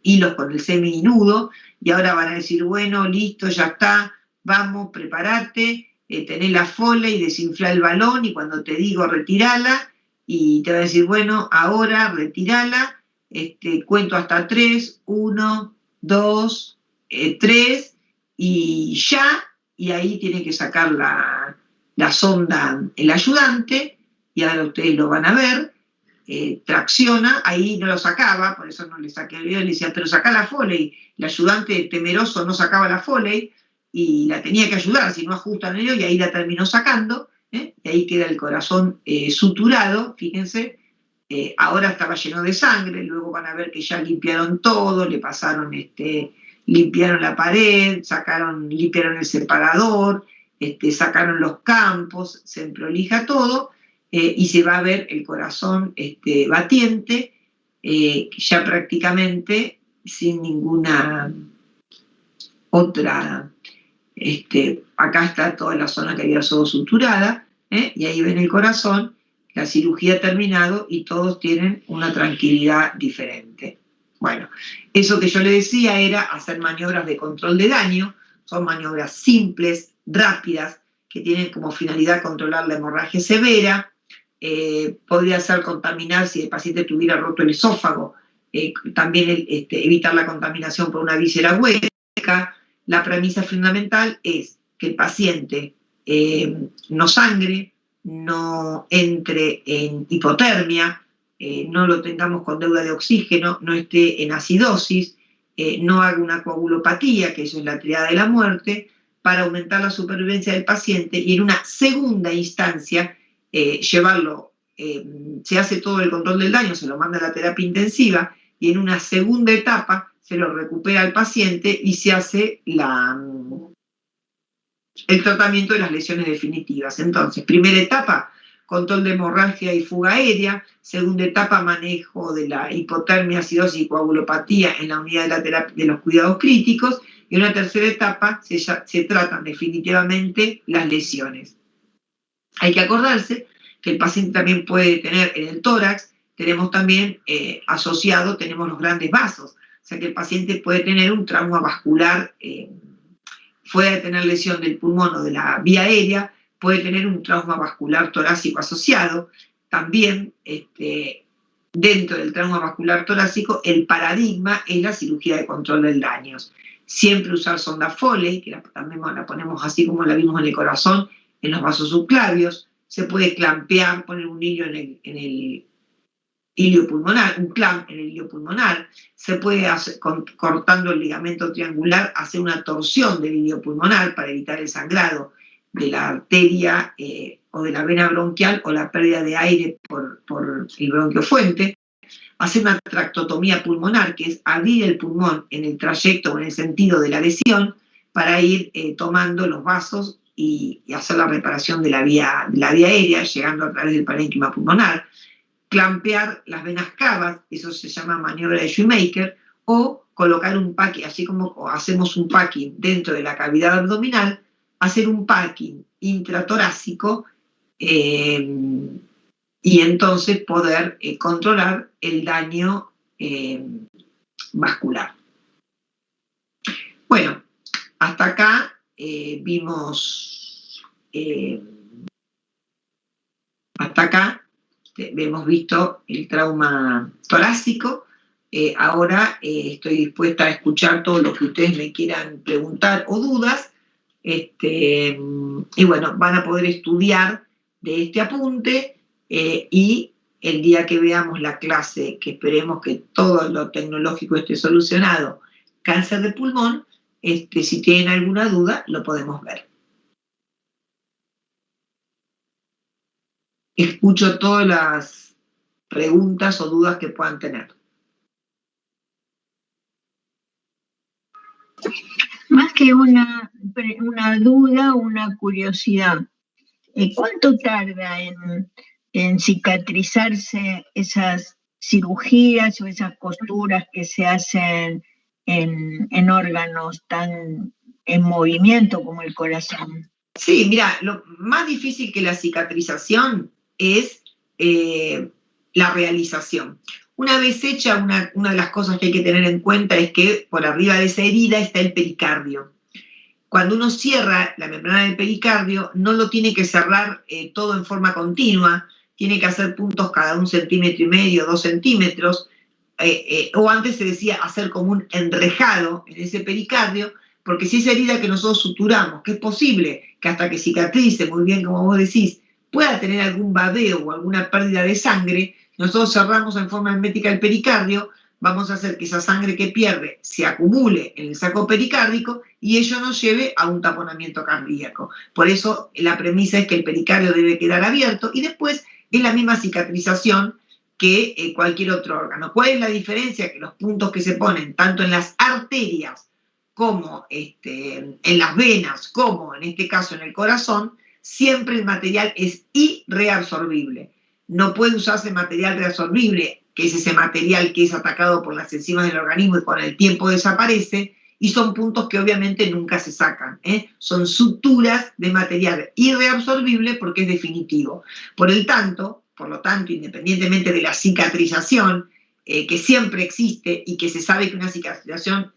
hilos con el seminudo, y ahora van a decir, bueno, listo, ya está, vamos, prepárate, tenés la Foley, desinfla el balón, y cuando te digo retirala, y te va a decir, bueno, ahora retirala, cuento hasta 3, 1, 2, 3, y ya, y ahí tiene que sacar la sonda el ayudante, y ahora ustedes lo van a ver. Tracciona, ahí no lo sacaba, por eso no le saqué el video, le decía, pero saca la Foley. El ayudante temeroso no sacaba la Foley y la tenía que ayudar, si no ajustan el hilo, y ahí la terminó sacando, y ahí queda el corazón suturado, fíjense. Ahora estaba lleno de sangre, luego van a ver que ya limpiaron todo, le pasaron, limpiaron la pared, limpiaron el separador, sacaron los campos, se prolija todo. Y se va a ver el corazón batiente, ya prácticamente sin ninguna otra. Acá está toda la zona que había sido suturada, y ahí ven el corazón, la cirugía ha terminado y todos tienen una tranquilidad diferente. Bueno, eso que yo le decía era hacer maniobras de control de daño, son maniobras simples, rápidas, que tienen como finalidad controlar la hemorragia severa. Podría ser contaminar si el paciente tuviera roto el esófago, también evitar la contaminación por una víscera hueca. La premisa fundamental es que el paciente no sangre, no entre en hipotermia, no lo tengamos con deuda de oxígeno, no esté en acidosis, no haga una coagulopatía, que eso es la triada de la muerte, para aumentar la supervivencia del paciente, y en una segunda instancia llevarlo, se hace todo el control del daño, se lo manda a la terapia intensiva, y en una segunda etapa se lo recupera al paciente y se hace el tratamiento de las lesiones definitivas. Entonces, primera etapa, control de hemorragia y fuga aérea. Segunda etapa, manejo de la hipotermia, acidosis y coagulopatía en la unidad de la terapia de los cuidados críticos. Y en una tercera etapa se tratan definitivamente las lesiones. Hay que acordarse que el paciente también puede tener en el tórax, tenemos también asociado, tenemos los grandes vasos. O sea que el paciente puede tener un trauma vascular, puede tener lesión del pulmón o de la vía aérea, puede tener un trauma vascular torácico asociado. También dentro del trauma vascular torácico, el paradigma es la cirugía de control del daño. Siempre usar sonda Foley, que también la ponemos así como la vimos en el corazón, en los vasos subclavios. Se puede clampear, poner un hilo en el ilio pulmonar, un clamp en el ilio pulmonar. Se puede, cortando el ligamento triangular, hacer una torsión del ilio pulmonar para evitar el sangrado de la arteria o de la vena bronquial o la pérdida de aire por el bronquiofuente. Hacer una tractotomía pulmonar, que es abrir el pulmón en el trayecto o en el sentido de la lesión para ir tomando los vasos y hacer la reparación de la vía aérea, llegando a través del parénquima pulmonar. Clampear las venas cavas, eso se llama maniobra de Shoemaker, o colocar un packing, así como hacemos un packing dentro de la cavidad abdominal, hacer un packing intratorácico y entonces poder controlar el daño vascular. Bueno, hasta acá hemos visto el trauma torácico. Ahora estoy dispuesta a escuchar todo lo que ustedes me quieran preguntar o dudas. Y bueno, van a poder estudiar de este apunte y el día que veamos la clase, que esperemos que todo lo tecnológico esté solucionado, cáncer de pulmón, si tienen alguna duda, lo podemos ver. Escucho todas las preguntas o dudas que puedan tener. Más que una duda, una curiosidad. ¿Cuánto tarda en cicatrizarse esas cirugías o esas costuras que se hacen en órganos tan en movimiento como el corazón? Sí, mira, lo más difícil que la cicatrización es la realización. Una vez hecha, una de las cosas que hay que tener en cuenta es que por arriba de esa herida está el pericardio. Cuando uno cierra la membrana del pericardio, no lo tiene que cerrar todo en forma continua, tiene que hacer puntos cada 1,5 centímetros, 2 centímetros, o antes se decía hacer como un enrejado en ese pericardio, porque si esa herida que nosotros suturamos, que es posible que hasta que cicatrice, muy bien como vos decís, pueda tener algún babeo o alguna pérdida de sangre, nosotros cerramos en forma hermética el pericardio, vamos a hacer que esa sangre que pierde se acumule en el saco pericárdico y ello nos lleve a un taponamiento cardíaco. Por eso la premisa es que el pericardio debe quedar abierto y después es la misma cicatrización que cualquier otro órgano. ¿Cuál es la diferencia? Que los puntos que se ponen tanto en las arterias como en las venas, como en este caso en el corazón, siempre el material es irreabsorbible. No puede usarse material reabsorbible, que es ese material que es atacado por las enzimas del organismo y con el tiempo desaparece, y son puntos que obviamente nunca se sacan. Son suturas de material irreabsorbible porque es definitivo. Por lo tanto, independientemente de la cicatrización, que siempre existe y que se sabe que una cicatrización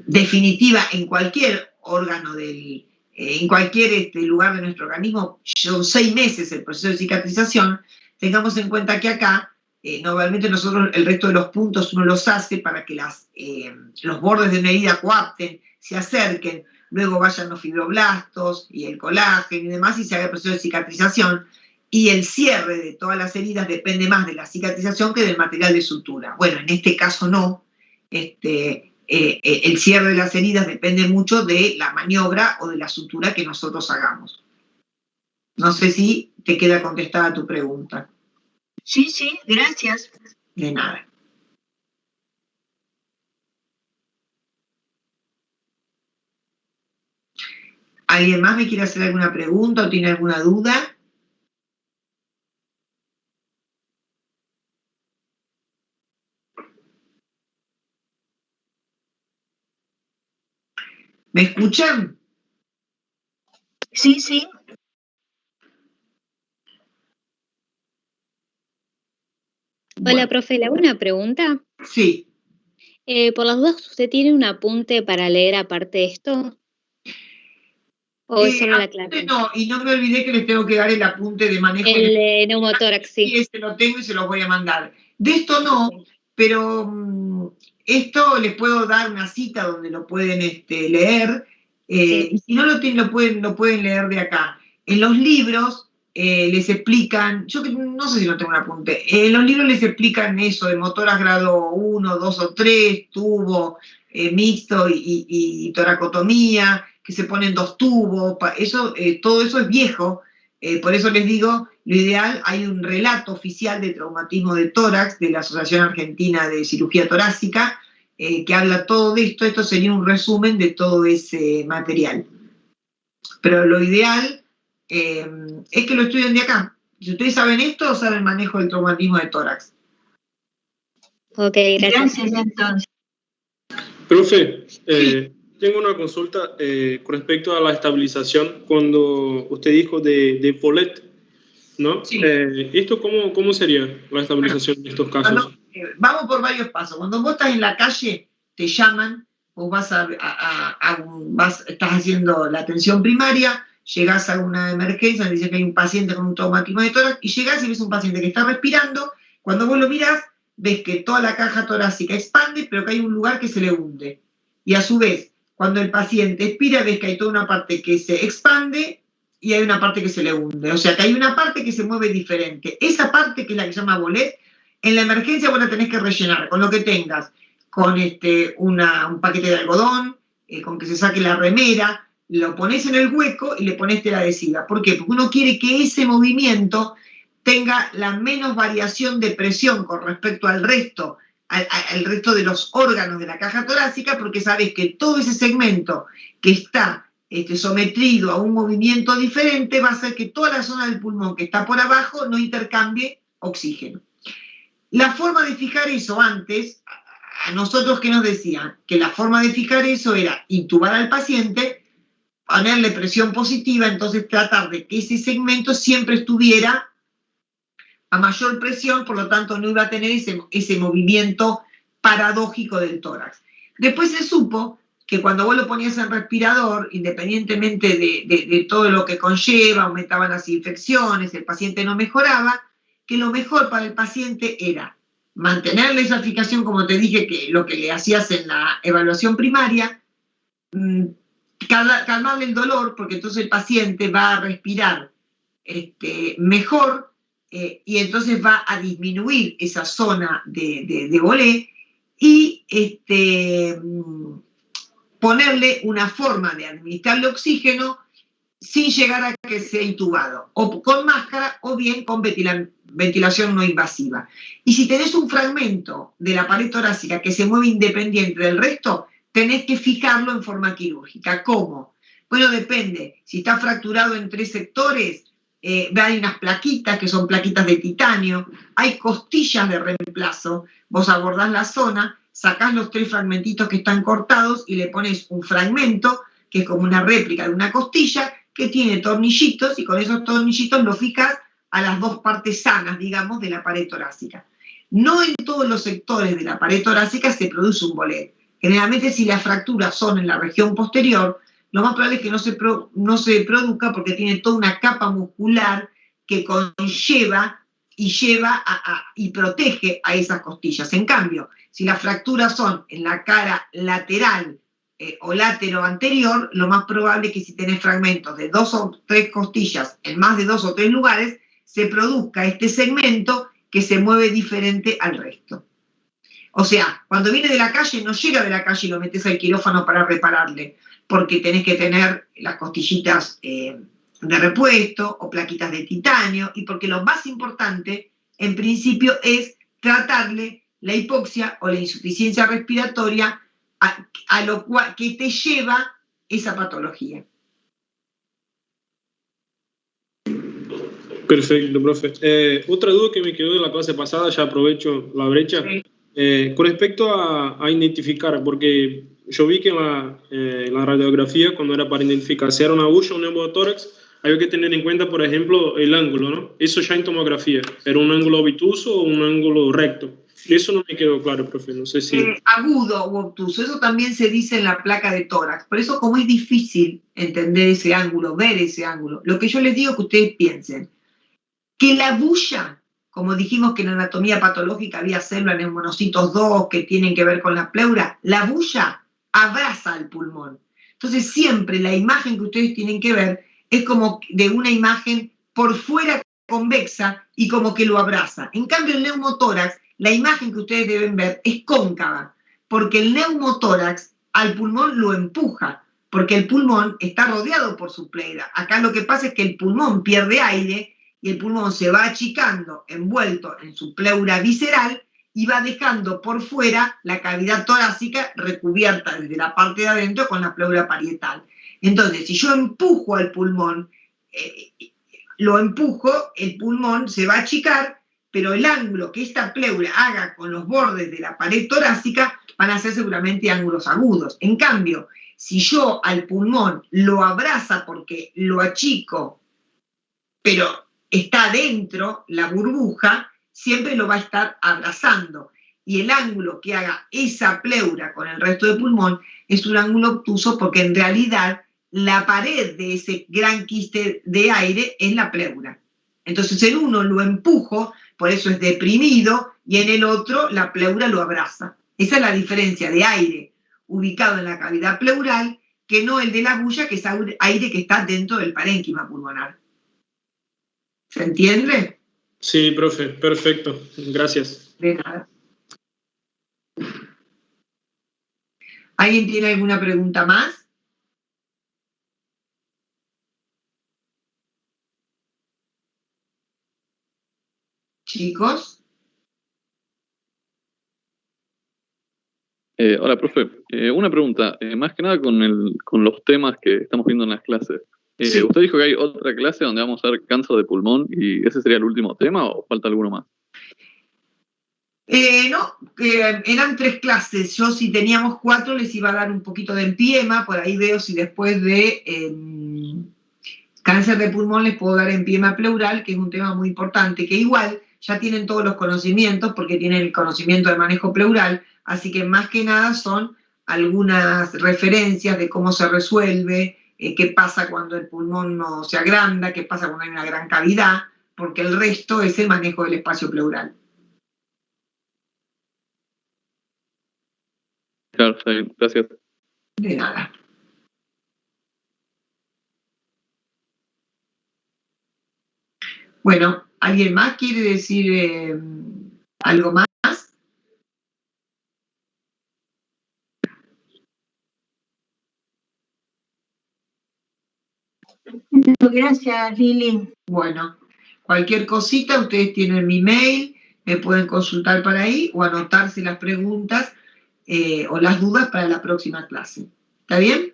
definitiva en cualquier órgano del en cualquier lugar de nuestro organismo, son 6 meses el proceso de cicatrización, tengamos en cuenta que acá, normalmente nosotros el resto de los puntos uno los hace para que los bordes de una herida coapten, se acerquen, luego vayan los fibroblastos y el colágeno y demás, y se haga el proceso de cicatrización. Y el cierre de todas las heridas depende más de la cicatrización que del material de sutura. Bueno, en este caso no. El cierre de las heridas depende mucho de la maniobra o de la sutura que nosotros hagamos. No sé si te queda contestada tu pregunta. Sí, sí, gracias. De nada. ¿Alguien más me quiere hacer alguna pregunta o tiene alguna duda? ¿Me escuchan? Sí, sí. Hola, profe, ¿le hago una pregunta? Sí. Por las dudas, ¿usted tiene un apunte para leer aparte de esto? ¿O es solo la clase? No, y no me olvidé que les tengo que dar el apunte de manejo. El neumotórax, sí. Sí, ese lo tengo y se los voy a mandar. De esto no, pero esto les puedo dar una cita donde lo pueden leer, Sí. y si no lo tienen, lo pueden leer de acá. En los libros les explican, yo no sé si no tengo un apunte, en los libros les explican eso de motoras grado 1, 2 o 3, tubo, mixto y toracotomía, que se ponen 2 tubos, todo eso es viejo, por eso les digo, lo ideal, hay un relato oficial de traumatismo de tórax de la Asociación Argentina de Cirugía Torácica, que habla todo de esto sería un resumen de todo ese material. Pero lo ideal es que lo estudien de acá. Si ustedes saben esto, saben el manejo del traumatismo de tórax. Ok, gracias. Gracias, entonces. Profe, Sí. tengo una consulta con respecto a la estabilización cuando usted dijo de Follett, ¿no? Sí. ¿Esto cómo sería la estabilización en estos casos? Vamos por varios pasos. Cuando vos estás en la calle, te llaman, vos estás haciendo la atención primaria, llegás a una emergencia, dicen que hay un paciente con un traumatismo de tórax, y llegás y ves un paciente que está respirando. Cuando vos lo mirás, ves que toda la caja torácica expande, pero que hay un lugar que se le hunde. Y a su vez, cuando el paciente expira, ves que hay toda una parte que se expande y hay una parte que se le hunde. O sea, que hay una parte que se mueve diferente. Esa parte, que es la que se llama bolet, en la emergencia vos la tenés que rellenar con lo que tengas, con un paquete de algodón, con que se saque la remera, lo pones en el hueco y le pones tela adhesiva. ¿Por qué? Porque uno quiere que ese movimiento tenga la menos variación de presión con respecto al resto de los órganos de la caja torácica, porque sabes que todo ese segmento que está sometido a un movimiento diferente va a hacer que toda la zona del pulmón que está por abajo no intercambie oxígeno. La forma de fijar eso antes, a nosotros que nos decían que la forma de fijar eso era intubar al paciente, ponerle presión positiva, entonces tratar de que ese segmento siempre estuviera a mayor presión, por lo tanto no iba a tener ese movimiento paradójico del tórax. Después se supo que cuando vos lo ponías en respirador, independientemente de todo lo que conlleva, aumentaban las infecciones, el paciente no mejoraba, que lo mejor para el paciente era mantener la esoffigación, como te dije, que lo que le hacías en la evaluación primaria, calmarle el dolor, porque entonces el paciente va a respirar mejor, y entonces va a disminuir esa zona de bolé, y ponerle una forma de administrarle oxígeno sin llegar a que sea intubado, o con máscara o bien con ventilación no invasiva. Y si tenés un fragmento de la pared torácica que se mueve independiente del resto, tenés que fijarlo en forma quirúrgica. ¿Cómo? Bueno, depende. Si está fracturado en 3 sectores, hay unas plaquitas que son plaquitas de titanio, hay costillas de reemplazo, vos abordás la zona, sacás los 3 fragmentitos que están cortados y le pones un fragmento, que es como una réplica de una costilla, que tiene tornillitos, y con esos tornillitos lo fijas a las 2 partes sanas, digamos, de la pared torácica. No en todos los sectores de la pared torácica se produce un bolet. Generalmente, si las fracturas son en la región posterior, lo más probable es que no se produzca porque tiene toda una capa muscular que conlleva y lleva y protege a esas costillas. En cambio, si las fracturas son en la cara lateral o látero anterior, lo más probable es que si tenés fragmentos de 2 o 3 costillas en más de 2 o 3 lugares, se produzca este segmento que se mueve diferente al resto. O sea, cuando viene de la calle, no llega de la calle y lo metes al quirófano para repararle, porque tenés que tener las costillitas de repuesto o plaquitas de titanio, y porque lo más importante, en principio, es tratarle la hipoxia o la insuficiencia respiratoria a lo cual que te lleva esa patología. Perfecto, profe. Otra duda que me quedó de la clase pasada, ya aprovecho la brecha, Sí. Con respecto a identificar, porque yo vi que en la radiografía, cuando era para identificar si era una agulla o un neumotórax, había que tener en cuenta, por ejemplo, el ángulo, ¿no? Eso ya en tomografía, ¿era un ángulo obtuso o un ángulo recto? Eso no me quedó claro, profe, no sé si... Agudo u obtuso, eso también se dice en la placa de tórax. Por eso, como es difícil entender ese ángulo, ver ese ángulo, lo que yo les digo es que ustedes piensen que la bulla, como dijimos que en anatomía patológica había células neumonocitos 2 que tienen que ver con la pleura, la bulla abraza al pulmón. Entonces siempre la imagen que ustedes tienen que ver es como de una imagen por fuera convexa y como que lo abraza. En cambio el neumotórax, la imagen que ustedes deben ver es cóncava, porque el neumotórax al pulmón lo empuja, porque el pulmón está rodeado por su pleura. Acá lo que pasa es que el pulmón pierde aire y el pulmón se va achicando, envuelto en su pleura visceral, y va dejando por fuera la cavidad torácica recubierta desde la parte de adentro con la pleura parietal. Entonces, si yo empujo al pulmón, lo empujo, el pulmón se va a achicar, pero el ángulo que esta pleura haga con los bordes de la pared torácica van a ser seguramente ángulos agudos. En cambio, si yo al pulmón lo abraza porque lo achico, pero está dentro la burbuja, siempre lo va a estar abrazando. Y el ángulo que haga esa pleura con el resto del pulmón es un ángulo obtuso porque en realidad la pared de ese gran quiste de aire es la pleura. Entonces en uno lo empujo, por eso es deprimido, y en el otro la pleura lo abraza. Esa es la diferencia de aire ubicado en la cavidad pleural que no el de la bulla, que es aire que está dentro del parénquima pulmonar. ¿Se entiende? Sí, profe, perfecto. Gracias. De nada. ¿Alguien tiene alguna pregunta más? Chicos. Hola, profe. Una pregunta, más que nada con los temas que estamos viendo en las clases. Sí. Usted dijo que hay otra clase donde vamos a ver cáncer de pulmón, ¿y ese sería el último tema o falta alguno más? No, eran 3 clases. Yo si teníamos 4 les iba a dar un poquito de empiema, por ahí veo si después de cáncer de pulmón les puedo dar empiema pleural, que es un tema muy importante, que igual ya tienen todos los conocimientos porque tienen el conocimiento de manejo pleural, así que más que nada son algunas referencias de cómo se resuelve, qué pasa cuando el pulmón no se agranda, qué pasa cuando hay una gran cavidad, porque el resto es el manejo del espacio pleural. Claro, está bien, gracias. De nada. Bueno, ¿alguien más quiere decir algo más? Gracias, Lili. Bueno, cualquier cosita, ustedes tienen mi mail, me pueden consultar por ahí o anotarse las preguntas o las dudas para la próxima clase. ¿Está bien?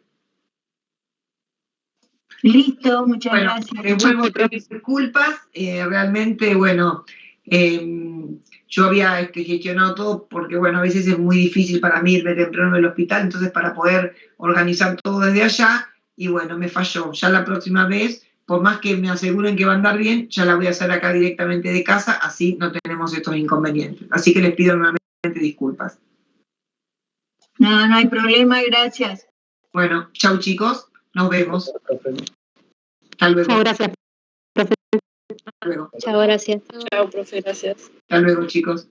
Listo, muchas Bueno, gracias. les vuelvo a pedir disculpas. Realmente, bueno, yo había gestionado todo porque, bueno, a veces es muy difícil para mí irme temprano del hospital, entonces para poder organizar todo desde allá, y bueno, me falló. Ya la próxima vez, por más que me aseguren que va a andar bien, ya la voy a hacer acá directamente de casa, así no tenemos estos inconvenientes. Así que les pido nuevamente disculpas. No, no hay problema, gracias. Bueno, chau chicos. Nos vemos. Hasta luego. Chao, gracias. Hasta luego. Chao, gracias. Chao, profe, gracias. Hasta luego, chicos.